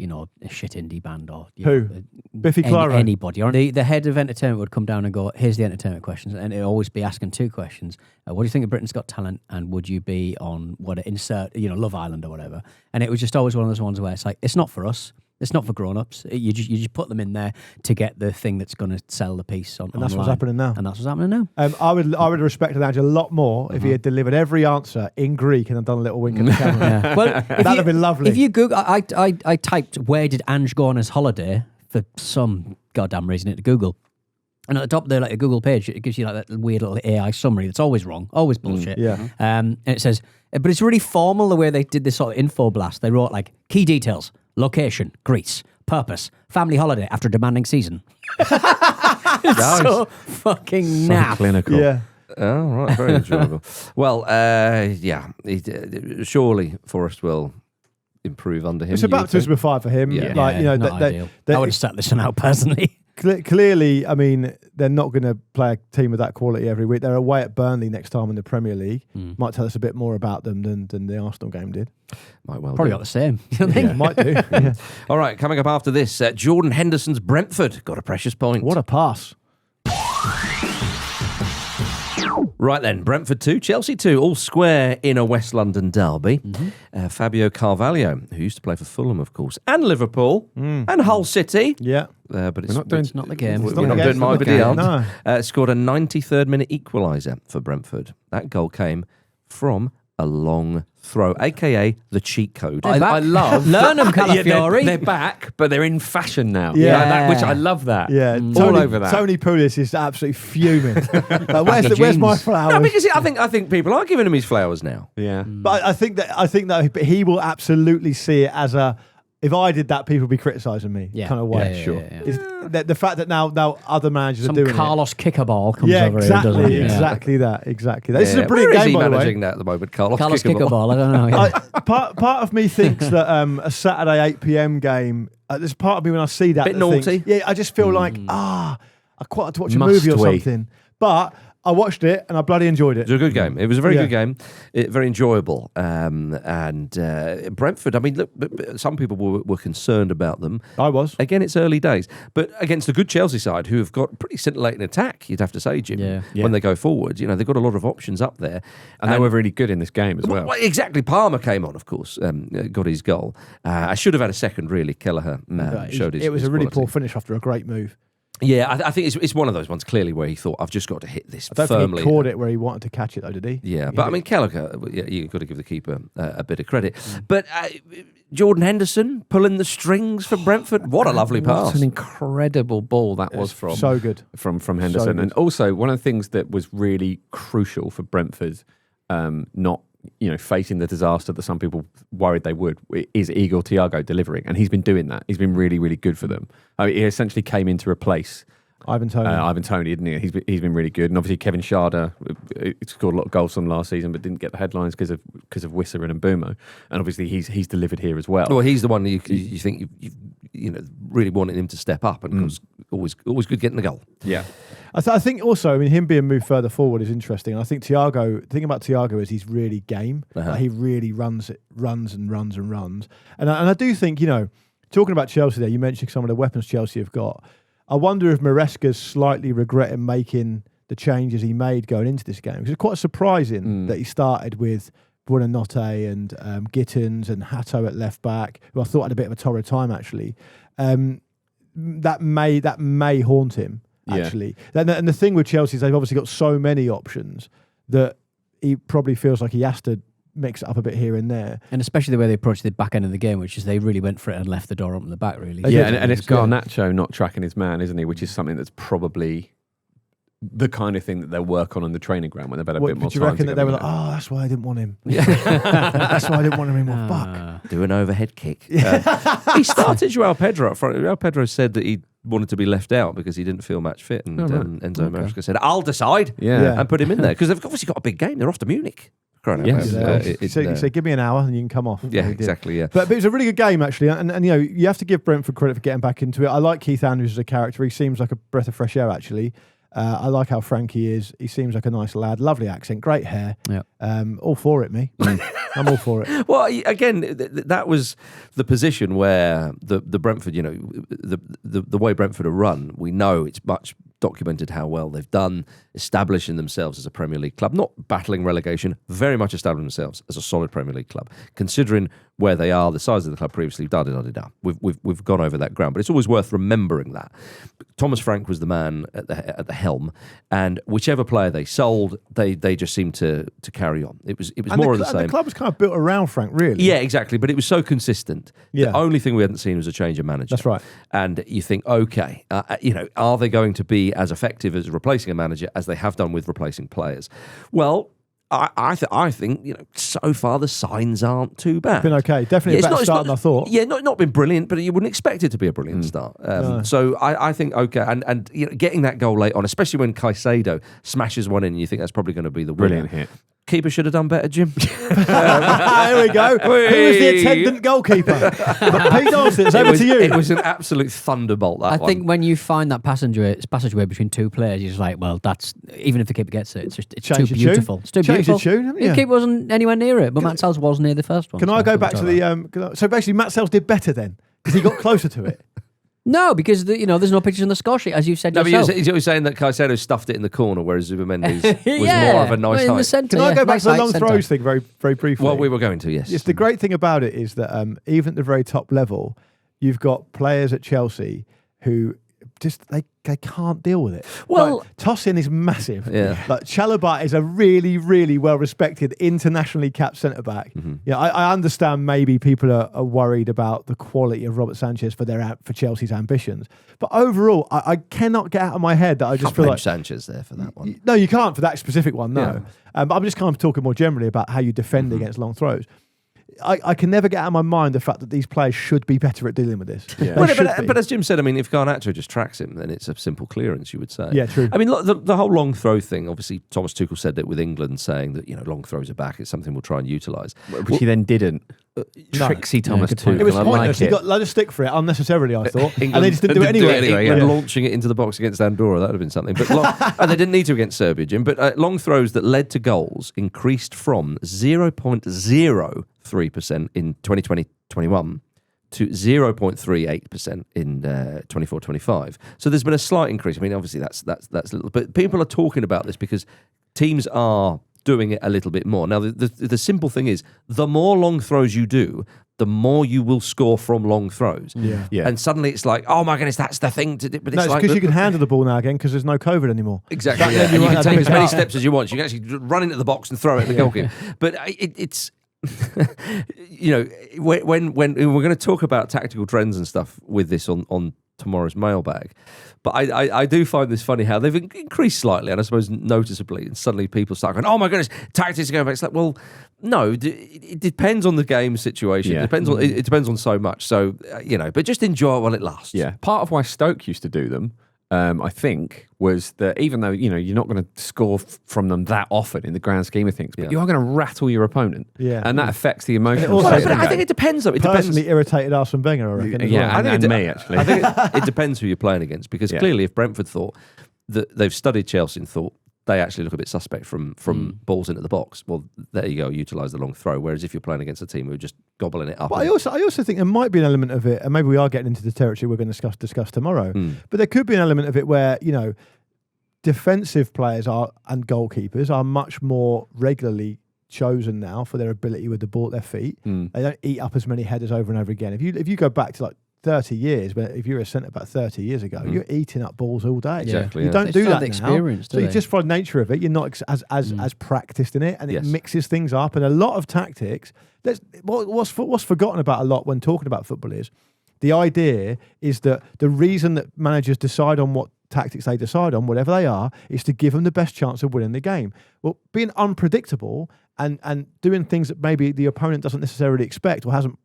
Speaker 4: shit indie band or
Speaker 2: Biffy Clyro?
Speaker 4: Anybody, or the head of entertainment would come down and go, "Here's the entertainment questions," and it'd always be asking two questions: what do you think of Britain's Got Talent, and would you be on Love Island or whatever? And it was just always one of those ones where it's like, it's not for us. It's not for grown-ups. You just put them in there to get the thing that's going to sell the piece on.
Speaker 2: And that's what's happening now.
Speaker 4: And that's what's happening now.
Speaker 2: I would respect Ange a lot more if he had delivered every answer in Greek and had done a little wink at the camera.
Speaker 4: Yeah. Well,
Speaker 2: that'd have been lovely.
Speaker 4: If you Google, I typed "where did Ange go on his holiday" for some goddamn reason into Google. And at the top of the Google page, it gives you like that weird little AI summary that's always wrong, always bullshit. And it says, but it's really formal the way they did this sort of info blast. They wrote like key details. Location, Greece. Purpose, family holiday after demanding season. It's so fucking naff.
Speaker 3: Clinical.
Speaker 2: Yeah.
Speaker 1: Oh, right, very enjoyable. Well, surely Forest will improve under him.
Speaker 2: It's a baptism of fire for him.
Speaker 1: Yeah.
Speaker 4: Not ideal. I would have sat this one out personally.
Speaker 2: Clearly, I mean, they're not going to play a team of that quality every week. They're away at Burnley next time in the Premier League. Might tell us a bit more about them than the Arsenal game did.
Speaker 1: Might well
Speaker 4: Probably
Speaker 1: do.
Speaker 4: got the same. You know what I mean?
Speaker 2: Might do. Yeah.
Speaker 1: All right, coming up after this, Jordan Henderson's Brentford got a precious point.
Speaker 2: What a pass.
Speaker 1: Right then, Brentford 2, Chelsea 2, all square in a West London derby. Fabio Carvalho, who used to play for Fulham, of course, and Liverpool, and Hull City.
Speaker 2: Yeah.
Speaker 1: But it's
Speaker 4: It's not the game.
Speaker 1: We're
Speaker 2: not
Speaker 1: not
Speaker 2: the
Speaker 1: doing
Speaker 2: game.
Speaker 1: my video.
Speaker 2: No.
Speaker 1: Scored a 93rd minute equaliser for Brentford. That goal came from a long throw, a.k.a. the cheat code.
Speaker 3: I love
Speaker 4: Learn them,
Speaker 3: Yeah,
Speaker 4: Calafiori.
Speaker 3: they're back, but they're in fashion now.
Speaker 2: Yeah.
Speaker 3: Which I love that.
Speaker 2: Yeah.
Speaker 3: All over that.
Speaker 2: Tony Pulis is absolutely fuming. Where's my flowers?
Speaker 1: No, because I think people are giving him his flowers now.
Speaker 3: Yeah.
Speaker 2: But I think that he will absolutely see it as a. If I did that, people would be criticising me.
Speaker 4: Yeah.
Speaker 2: Kind of way.
Speaker 4: Yeah,
Speaker 3: sure.
Speaker 4: yeah.
Speaker 2: Is the fact that now other managers
Speaker 4: Some
Speaker 2: are doing
Speaker 4: Carlos Kickerball comes
Speaker 2: Yeah,
Speaker 4: over here, doesn't
Speaker 2: exactly,
Speaker 4: he?
Speaker 2: exactly that. This is a
Speaker 1: Yeah.
Speaker 2: brilliant
Speaker 1: Where is
Speaker 2: game,
Speaker 1: he
Speaker 2: by the way.
Speaker 1: managing that at the moment, Carlos
Speaker 4: Kickerball.
Speaker 1: Kickerball?
Speaker 4: I don't know. Yeah.
Speaker 2: Part of me thinks that a Saturday 8 p.m. game. There's part of me when I see that
Speaker 1: Bit
Speaker 2: that thinks,
Speaker 1: naughty.
Speaker 2: I just feel like I quite like to watch a
Speaker 3: Must
Speaker 2: movie or
Speaker 3: we?
Speaker 2: something. But I watched it and I bloody enjoyed it.
Speaker 1: It was a good game. It was a very
Speaker 2: Yeah.
Speaker 1: good game, very enjoyable. Brentford, I mean, look, some people were concerned about them.
Speaker 2: I was.
Speaker 1: Again, it's early days. But against a good Chelsea side who have got pretty scintillating attack, you'd have to say, Jim,
Speaker 4: Yeah.
Speaker 1: when they go forward. You know, they've got a lot of options up there.
Speaker 3: And they were really good in this game as well.
Speaker 1: Well, exactly. Palmer came on, of course, got his goal. I should have had a second, really. Kelleher showed his
Speaker 2: It was a really
Speaker 1: quality.
Speaker 2: poor finish after a great move.
Speaker 1: Yeah, I think it's one of those ones clearly where he thought, I've just got to hit this
Speaker 2: I don't
Speaker 1: firmly.
Speaker 2: think he caught it where he wanted to catch it, though, did he?
Speaker 1: Yeah, but I mean, Kelleher, you've got to give the keeper a bit of credit. But Jordan Henderson pulling the strings for Brentford, what a lovely pass.
Speaker 3: What an incredible ball that was from
Speaker 2: So good.
Speaker 3: from Henderson.
Speaker 2: good.
Speaker 3: And also, one of the things that was really crucial for Brentford, not facing the disaster that some people worried they would, is Igor Thiago delivering, and he's been doing that. He's been really, really good for them. I mean, he essentially came in to replace
Speaker 2: Ivan Toney.
Speaker 3: didn't he? He's been really good, and obviously Kevin Schade scored a lot of goals from last season, but didn't get the headlines because of Wissa and Mbeumo, and obviously he's delivered here as well.
Speaker 1: Well, he's the one you think you really wanted him to step up, and was always good getting the goal.
Speaker 3: Yeah.
Speaker 2: I think also, I mean, him being moved further forward is interesting. And I think the thing about Thiago is he's really game. Like, he really runs. And I do think, talking about Chelsea there, you mentioned some of the weapons Chelsea have got. I wonder if Maresca's slightly regretting making the changes he made going into this game. Because it's quite surprising that he started with Buonanotte and Gittins and Hatto at left back, who I thought had a bit of a torrid time, actually. That may haunt him. Actually, and the thing with Chelsea is they've obviously got so many options that he probably feels like he has to mix it up a bit here and there.
Speaker 4: And especially the way they approached the back end of the game, which is they really went for it and left the door open the back, really.
Speaker 3: And it's Garnacho not tracking his man, isn't he? Which is something that's probably the kind of thing that they'll work on the training ground when they've had a bit more time.
Speaker 2: Do you reckon that they were like, that's why I didn't want him? That's why I didn't want him anymore. Fuck.
Speaker 1: Do an overhead kick. He started João Pedro up front. João Pedro said that he wanted to be left out because he didn't feel match fit, and Enzo Maresca said, "I'll decide," and put him in there because they've obviously got a big game. They're off to Munich.
Speaker 2: So give me an hour and you can come off.
Speaker 1: Yeah, exactly. Yeah,
Speaker 2: but it was a really good game actually, and you have to give Brentford credit for getting back into it. I like Keith Andrews as a character. He seems like a breath of fresh air actually. I like how frank he is. He seems like a nice lad. Lovely accent, great hair.
Speaker 4: Yeah.
Speaker 2: All for it, me. I'm all for it.
Speaker 1: Well, again, that was the position where the Brentford, the way Brentford are run, we know it's much documented how well they've done establishing themselves as a Premier League club, not battling relegation, very much establishing themselves as a solid Premier League club. Considering where they are, the size of the club previously, we've gone over that ground, but it's always worth remembering that. Thomas Frank was the man at the helm, and whichever player they sold, they just seemed to carry on. It was more of the same.
Speaker 2: And the club was kind of built around Frank, really.
Speaker 1: Yeah, exactly. But it was so consistent.
Speaker 2: Yeah.
Speaker 1: The only thing we hadn't seen was a change of manager.
Speaker 2: That's right.
Speaker 1: And you think, okay, are they going to be as effective as replacing a manager as they have done with replacing players? Well, I think so far the signs aren't too bad.
Speaker 2: Been okay, definitely a better start than I thought.
Speaker 1: Yeah, not been brilliant, but you wouldn't expect it to be a brilliant start.
Speaker 2: No.
Speaker 1: So I think okay, and getting that goal late on, especially when Caicedo smashes one in, you think that's probably going to be the winner.
Speaker 3: Brilliant hit.
Speaker 1: Keeper should have done better, Jim.
Speaker 2: Here we go. Who was the attendant goalkeeper? Pete Dawson, it's over to you.
Speaker 1: It was an absolute thunderbolt, that
Speaker 4: I
Speaker 1: one.
Speaker 4: think when you find that passageway between two players, you're just like, well, that's even if the keeper gets it, it's
Speaker 2: Change
Speaker 4: too
Speaker 2: the tune.
Speaker 4: beautiful. It's too
Speaker 2: Change the
Speaker 4: beautiful.
Speaker 2: tune, haven't you?
Speaker 4: The keeper wasn't anywhere near it, but Matt Sells was near the first one.
Speaker 2: Can I go back to the... so basically, Matt Sells did better then, because he got closer to it.
Speaker 4: No, because there's no pictures on the score sheet, as you said
Speaker 1: No,
Speaker 4: yourself.
Speaker 1: but you're saying that Caicedo stuffed it in the corner, whereas Zubimendi's was more of a nice
Speaker 4: in the
Speaker 1: height.
Speaker 4: centre.
Speaker 2: Can I go back
Speaker 4: nice
Speaker 2: to the
Speaker 4: height
Speaker 2: long
Speaker 4: centre.
Speaker 2: throws thing very, very briefly?
Speaker 1: Well, we were going to, yes.
Speaker 2: Yes, the great thing about it is that even at the very top level, you've got players at Chelsea who just they can't deal with it.
Speaker 1: Well-
Speaker 2: like, Tosin is massive.
Speaker 1: Yeah.
Speaker 2: Like Chalobah is a really, really well respected internationally capped centre back.
Speaker 1: Mm-hmm.
Speaker 2: Yeah, I understand maybe people are worried about the quality of Robert Sanchez for Chelsea's ambitions, but overall, I cannot get out of my head that I just
Speaker 1: Can't
Speaker 2: feel
Speaker 1: blame
Speaker 2: like
Speaker 1: Sanchez there for that one.
Speaker 2: no, you can't for that specific one. No,
Speaker 1: Yeah.
Speaker 2: but I'm just kind of talking more generally about how you defend against long throws. I can never get out of my mind the fact that these players should be better at dealing with this.
Speaker 3: Yeah.
Speaker 1: But as Jim said, I mean, if Garnacho just tracks him, then it's a simple clearance, you would say.
Speaker 2: Yeah, true.
Speaker 1: I mean, the whole long throw thing, obviously, Thomas Tuchel said it with England, saying that, long throws are back. It's something we'll try and utilise.
Speaker 3: Which he then didn't. Tricksy Thomas
Speaker 4: good point.
Speaker 3: Tuchel.
Speaker 2: It was
Speaker 3: I
Speaker 2: pointless.
Speaker 3: like
Speaker 2: He got a load of stick for it unnecessarily, I thought.
Speaker 1: England,
Speaker 2: And they just didn't do it anyway.
Speaker 1: England launching it into the box against Andorra, that would have been something. But and they didn't need to against Serbia, Jim. But long throws that led to goals increased from 0.03% in 2020-21 to 0.38% in 24-25. So there's been a slight increase. I mean, obviously that's little, but people are talking about this because teams are doing it a little bit more. Now, the simple thing is, the more long throws you do, the more you will score from long throws.
Speaker 2: Yeah.
Speaker 1: And suddenly it's like, oh my goodness, that's the thing to do. But
Speaker 2: No,
Speaker 1: it's
Speaker 2: it's
Speaker 1: like
Speaker 2: because you can handle the ball now again because there's no COVID anymore.
Speaker 1: Exactly.
Speaker 2: Back
Speaker 1: Yeah.
Speaker 2: then
Speaker 1: And you
Speaker 2: weren't
Speaker 1: can take
Speaker 2: allowed
Speaker 1: as
Speaker 2: to
Speaker 1: many
Speaker 2: pick it up.
Speaker 1: steps as you want. You can actually run into the box and throw it at the goalkeeper. But it's when we're going to talk about tactical trends and stuff with this on tomorrow's mailbag. But I do find this funny how they've increased slightly, and I suppose noticeably, and suddenly people start going, oh my goodness, tactics are going back. It's like, well, no, it depends on the game situation.
Speaker 3: Yeah.
Speaker 1: It depends on so much. So, but just enjoy it while it lasts.
Speaker 3: Yeah. Part of why Stoke used to do them, I think, was that even though, you're not going to score from them that often in the grand scheme of things, but you are going to rattle your opponent.
Speaker 2: Yeah.
Speaker 3: And that affects the emotional
Speaker 2: also-
Speaker 3: side of
Speaker 1: But
Speaker 3: the
Speaker 1: I think
Speaker 3: game.
Speaker 1: it depends, though. It
Speaker 2: Personally
Speaker 1: depends.
Speaker 2: irritated Arsene Wenger, I reckon. as
Speaker 3: Yeah,
Speaker 2: well.
Speaker 3: and me, actually.
Speaker 1: I think it depends who you're playing against, because clearly if Brentford thought that they've studied Chelsea and thought they actually look a bit suspect from balls into the box, well, there you go, utilise the long throw. Whereas if you're playing against a team who are just gobbling it up.
Speaker 2: But I also think there might be an element of it, and maybe we are getting into the territory we're going to discuss tomorrow, but there could be an element of it where, defensive players and goalkeepers are much more regularly chosen now for their ability with the ball at their feet. They don't eat up as many headers over and over again. If you go back to like 30 years, but if you're a centre back 30 years ago, you're eating up balls all day.
Speaker 1: Exactly,
Speaker 2: You
Speaker 1: yeah.
Speaker 2: don't
Speaker 4: They
Speaker 2: do
Speaker 4: just have
Speaker 2: that
Speaker 4: the
Speaker 2: now.
Speaker 4: experience,
Speaker 2: So
Speaker 4: do
Speaker 2: you
Speaker 4: they?
Speaker 2: just by nature of it, you're not as practiced in it, and
Speaker 1: Yes.
Speaker 2: it mixes things up. And a lot of tactics. What's forgotten about a lot when talking about football is the idea is that the reason that managers decide on what tactics they decide on, whatever they are, is to give them the best chance of winning the game. Well, being unpredictable and doing things that maybe the opponent doesn't necessarily expect or hasn't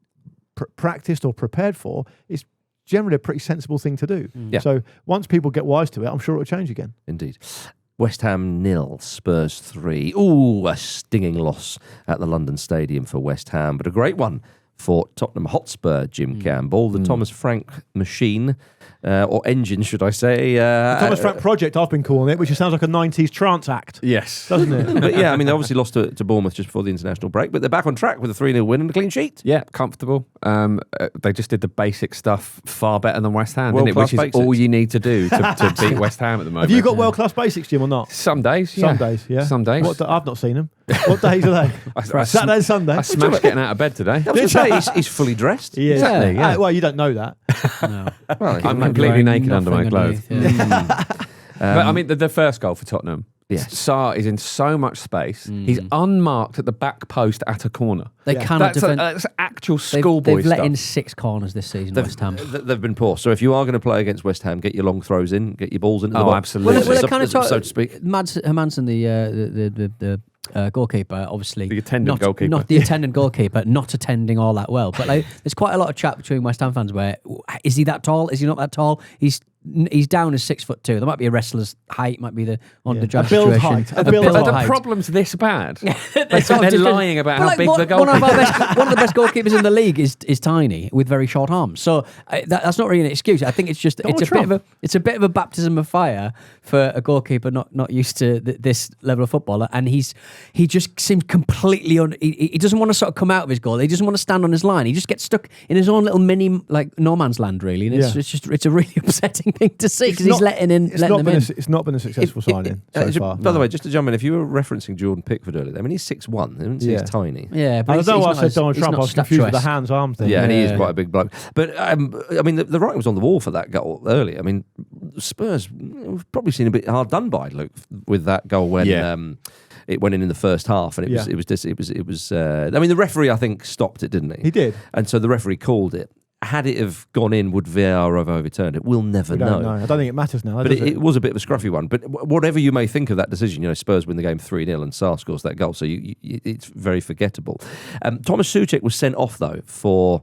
Speaker 2: practiced or prepared for is generally a pretty sensible thing to do.
Speaker 1: Yeah.
Speaker 2: So once people get wise to it, I'm sure it'll change again.
Speaker 1: Indeed. West Ham 0, Spurs 3. Ooh, a stinging loss at the London Stadium for West Ham, but a great one for Tottenham Hotspur, Jim Campbell. The Thomas Frank machine, or engine, should I say.
Speaker 2: Thomas Frank Project, I've been calling it, which sounds like a 90s trance act,
Speaker 3: Yes.
Speaker 2: doesn't it?
Speaker 1: But yeah, I mean, they obviously lost to Bournemouth just before the international break, but they're back on track with a 3-0 win and a clean sheet.
Speaker 3: Yeah, comfortable. They just did the basic stuff far better than West Ham, didn't it?
Speaker 1: World-class
Speaker 3: Which is
Speaker 1: basics.
Speaker 3: all you need to do to beat West Ham at the moment.
Speaker 2: Have you got world-class basics, Jim, or not?
Speaker 3: Some days, yeah.
Speaker 2: Some days, yeah.
Speaker 3: Some days.
Speaker 2: I've not seen them. What days are they? Saturday and Sunday.
Speaker 3: I smashed getting out of bed today.
Speaker 1: I was going to say, he's fully dressed.
Speaker 2: Yeah.
Speaker 3: Exactly, yeah.
Speaker 2: Well, you don't know that.
Speaker 4: No.
Speaker 1: Well,
Speaker 3: I'm
Speaker 4: Might be
Speaker 3: completely
Speaker 4: wearing
Speaker 3: naked under my
Speaker 4: nothing
Speaker 3: clothes.
Speaker 4: underneath, yeah.
Speaker 3: But I mean, the first goal for Tottenham,
Speaker 1: Yes.
Speaker 3: Sarr is in so much space. He's unmarked at the back post at a corner.
Speaker 4: They
Speaker 2: Yeah.
Speaker 4: cannot
Speaker 3: That's,
Speaker 4: defend.
Speaker 3: that's actual
Speaker 4: They've
Speaker 3: schoolboy
Speaker 4: let
Speaker 3: stuff.
Speaker 4: in 6 corners this season, West Ham.
Speaker 1: They've been poor. So if you are going to play against West Ham, get your long throws in, get your balls into the
Speaker 3: Oh,
Speaker 1: box.
Speaker 3: absolutely.
Speaker 4: Well,
Speaker 1: So-
Speaker 4: they kind of
Speaker 1: so to speak.
Speaker 4: Mads Hermansen, the goalkeeper, obviously
Speaker 3: The attendant goalkeeper.
Speaker 4: not the attendant goalkeeper, not attending all that well. But there's quite a lot of chat between West Ham fans where is he that tall? Is he not that tall? He's down as 6'2". There might be a wrestler's height, might be the on the jab
Speaker 2: A build
Speaker 4: situation.
Speaker 2: height. A
Speaker 3: Are
Speaker 2: build
Speaker 3: the
Speaker 2: height.
Speaker 3: problems this bad?
Speaker 4: They're sort of
Speaker 3: they're
Speaker 4: just-
Speaker 3: lying about
Speaker 4: Well,
Speaker 3: how big the
Speaker 4: one of
Speaker 3: goalkeeper
Speaker 4: one of the best goalkeepers in the league is tiny with very short arms. So that's not really an excuse. I think it's just it's a bit of a baptism of fire for a goalkeeper not used to this level of footballer, and he just seems completely he doesn't want to sort of come out of his goal. He doesn't want to stand on his line. He just gets stuck in his own little mini no man's land really, and it's a really upsetting thing to see because he's letting them in.
Speaker 2: It's not been a successful signing so far.
Speaker 1: By the way, just to jump in, if you were referencing Jordan Pickford earlier, I mean, he's 6'1", I didn't say he's tiny.
Speaker 4: Yeah, but
Speaker 2: I
Speaker 4: he's
Speaker 2: don't know why I
Speaker 4: not
Speaker 2: said
Speaker 4: as-
Speaker 2: Donald
Speaker 4: he's
Speaker 2: Trump.
Speaker 4: not
Speaker 2: I was confused with the
Speaker 4: statuesque.
Speaker 2: hands-arm thing.
Speaker 1: Yeah, and he is
Speaker 4: Yeah.
Speaker 1: quite a big bloke. But I mean, the writing was on the wall for that goal earlier. I mean, Spurs we've probably seen a bit hard done by, Luke, with that goal when it went in the first half, and it was. I mean, the referee I think stopped it, didn't he?
Speaker 2: He did.
Speaker 1: and so the referee called it. had it have gone in, would VAR have overturned it? We'll never
Speaker 2: We don't
Speaker 1: know.
Speaker 2: know. I don't think it matters now.
Speaker 1: But it was a bit of a scruffy one. But whatever you may think of that decision, Spurs win the game 3-0 and Sarr scores that goal. So it's very forgettable. Thomas Souček was sent off, though, for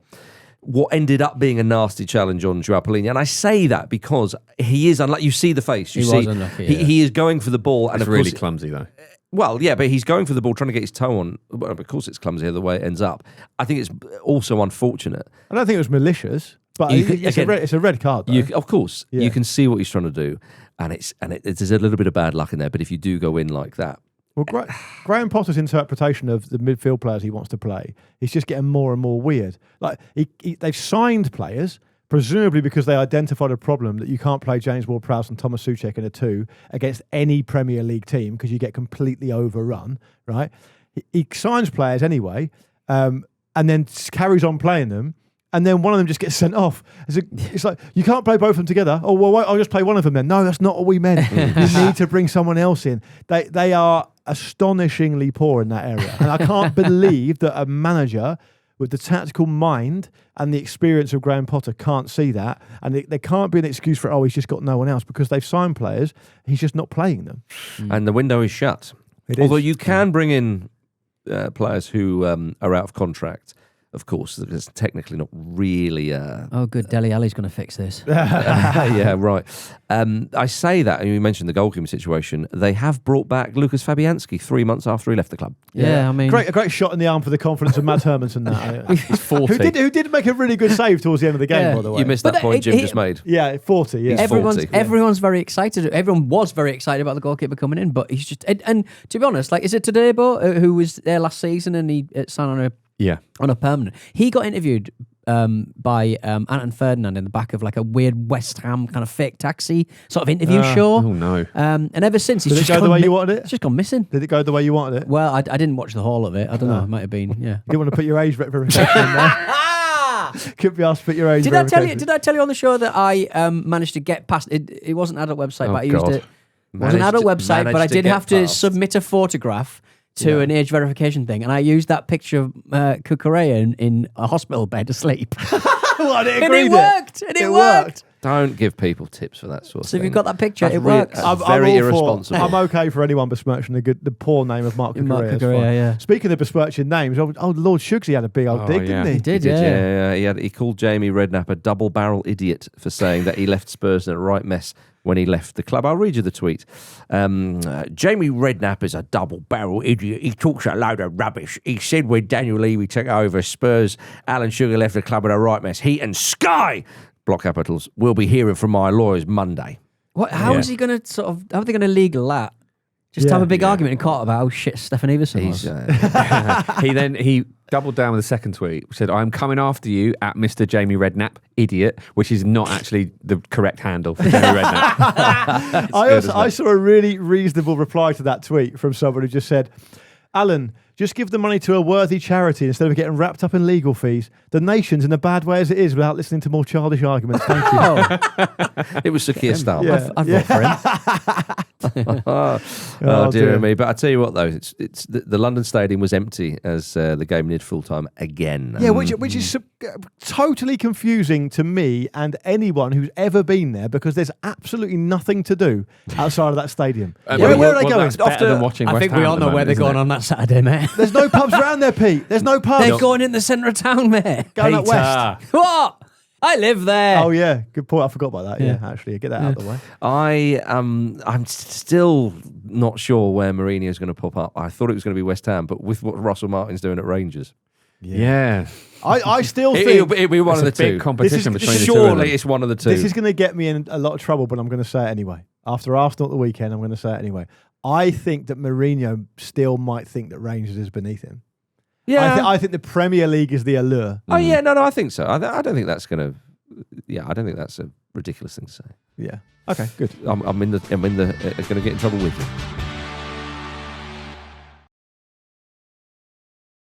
Speaker 1: what ended up being a nasty challenge on Joao Palhinha. And I say that because he is unlucky. You see the face.
Speaker 4: He was unlucky, yeah.
Speaker 1: He is going for the ball. And
Speaker 3: It's
Speaker 1: of
Speaker 3: really
Speaker 1: course,
Speaker 3: clumsy, though.
Speaker 1: well, yeah, but he's going for the ball, trying to get his toe on. Well, of course, it's clumsy the way it ends up. I think it's also unfortunate.
Speaker 2: I don't think it was malicious, but it's a red card, though.
Speaker 1: Of course,
Speaker 2: Yeah.
Speaker 1: you can see what he's trying to do, and there's a little bit of bad luck in there. But if you do go in like that,
Speaker 2: Well, Graham Potter's interpretation of the midfield players he wants to play is just getting more and more weird. Like they've signed players, presumably because they identified a problem that you can't play James Ward-Prowse and Thomas Souček in a 2 against any Premier League team because you get completely overrun, right? He signs players anyway, and then carries on playing them. And then one of them just gets sent off. It's like, you can't play both of them together. Oh, well, I'll just play one of them then. No, that's not what we meant. You need to bring someone else in. They are astonishingly poor in that area. And I can't believe that a manager with the tactical mind and the experience of Graham Potter can't see that. And there can't be an excuse for, he's just got no one else, because they've signed players. He's just not playing them.
Speaker 1: and the window is shut. Although you can bring in players who are out of contract. Of course, it's technically not really.
Speaker 4: Oh, good. Dele Alli's going to fix this.
Speaker 1: Yeah, right. I say that, and you mentioned the goalkeeping situation. They have brought back Lucas Fabianski 3 months after he left the club.
Speaker 4: Yeah, I mean,
Speaker 2: a great shot in the arm for the confidence of Matt Hermanson. That
Speaker 3: He's 40.
Speaker 2: who did make a really good save towards the end of the game,
Speaker 4: Yeah.
Speaker 2: by the way.
Speaker 1: You missed
Speaker 4: But
Speaker 1: that point Jim
Speaker 4: he-
Speaker 1: just made.
Speaker 2: Yeah, 40. Yeah,
Speaker 1: He's
Speaker 4: everyone's
Speaker 1: 40.
Speaker 4: everyone's very excited. Everyone was very excited about the goalkeeper coming in, but he's just and to be honest, like, is it Tadebo who was there last season and he signed on a permanent? He got interviewed by Anton Ferdinand in the back of like a weird West Ham kind of fake taxi sort of interview show.
Speaker 3: Oh, no.
Speaker 4: And ever since he's
Speaker 2: Did it
Speaker 4: just
Speaker 2: go the
Speaker 4: gone
Speaker 2: way you wanted it?
Speaker 4: It's just gone missing.
Speaker 2: Did it go the way you wanted it?
Speaker 4: Well, I didn't watch the whole of it. I don't know. It might have been. Yeah.
Speaker 2: You didn't want to put your age verification in there. Could be asked to put your age
Speaker 4: Did I
Speaker 2: verification.
Speaker 4: tell you on the show that I managed to get past it? It wasn't an adult website,
Speaker 3: Oh,
Speaker 4: but I used
Speaker 3: God.
Speaker 4: it. It was an adult website, but I
Speaker 1: managed to
Speaker 4: did
Speaker 1: get
Speaker 4: have to
Speaker 1: past.
Speaker 4: submit a photograph to an age verification thing, and I used that picture of Cucurella in a hospital bed asleep.
Speaker 2: What,
Speaker 4: And it worked. And it worked.
Speaker 1: Don't give people tips for that sort of
Speaker 4: So
Speaker 1: thing.
Speaker 4: if you've got that picture,
Speaker 1: That's
Speaker 4: it works.
Speaker 1: I'm very
Speaker 2: all for-
Speaker 1: irresponsible.
Speaker 2: I'm okay for anyone besmirching the poor name of Mark
Speaker 4: Mark
Speaker 2: Cucurella. It's
Speaker 4: Cucurella,
Speaker 2: fine.
Speaker 4: yeah.
Speaker 2: Speaking of besmirching names, Lord Shugsy had a big old
Speaker 3: Oh,
Speaker 2: dig,
Speaker 3: yeah.
Speaker 2: didn't he?
Speaker 4: He did,
Speaker 1: Yeah. He called Jamie Redknapp a double-barrel idiot for saying that he left Spurs in a right mess when he left the club. I'll read you the tweet. Jamie Redknapp is a double-barrel idiot. He talks a load of rubbish. He said when Daniel Levy took over Spurs, Alan Sugar left the club in a right mess. He and Sky, block capitals, will be hearing from my lawyers Monday.
Speaker 4: How is he going to how are they going to legal that? Just have a big argument in court about how shit Stefan Everson was.
Speaker 3: He doubled down with a second tweet, said, "I'm coming after you at Mr. Jamie Redknapp, idiot," which is not actually the correct handle for Jamie Redknapp.
Speaker 2: I saw a really reasonable reply to that tweet from someone who just said, Alan, just give the money to a worthy charity instead of getting wrapped up in legal fees. The nation's in a bad way as it is without listening to more childish arguments. Thank you.
Speaker 1: It was Sakir Starmer.
Speaker 2: Yeah.
Speaker 4: I'd vote for him.
Speaker 1: Oh, dear me. But I tell you what, though, it's the London Stadium was empty as the game neared full time again.
Speaker 2: Yeah, which is totally confusing to me and anyone who's ever been there, because there's absolutely nothing to do outside of that stadium. Where are they going?
Speaker 3: That's better than watching
Speaker 4: I
Speaker 3: West
Speaker 4: think
Speaker 3: Ham
Speaker 4: we
Speaker 3: at
Speaker 4: all
Speaker 3: the
Speaker 4: know where
Speaker 3: moment,
Speaker 4: they're
Speaker 3: isn't
Speaker 4: going
Speaker 3: it?
Speaker 4: on that Saturday, mate.
Speaker 2: There's no pubs around there, Pete. There's no pubs.
Speaker 4: They're going in the centre of town, mate.
Speaker 2: Going up west.
Speaker 4: What? I live there.
Speaker 2: Oh yeah, good point. I forgot about that. Yeah, actually, get that out of the way.
Speaker 1: I'm still not sure where Mourinho's going to pop up. I thought it was going to be West Ham, but with what Russell Martin's doing at Rangers,
Speaker 3: Yeah.
Speaker 2: I still think
Speaker 1: it'll be one of the
Speaker 3: It's a big
Speaker 1: two.
Speaker 3: competition between the two of
Speaker 1: Surely
Speaker 3: them.
Speaker 1: it's one of the two.
Speaker 2: this is going to get me in a lot of trouble, but I'm going to say it anyway. After Arsenal at the weekend, I'm going to say it anyway. I think that Mourinho still might think that Rangers is beneath him.
Speaker 1: yeah.
Speaker 2: I think the Premier League is the allure.
Speaker 1: Oh yeah, no, I think so. I don't think that's going to. Yeah, I don't think that's a ridiculous thing to say.
Speaker 2: Yeah. Okay. Good.
Speaker 1: I'm going to get in trouble with you.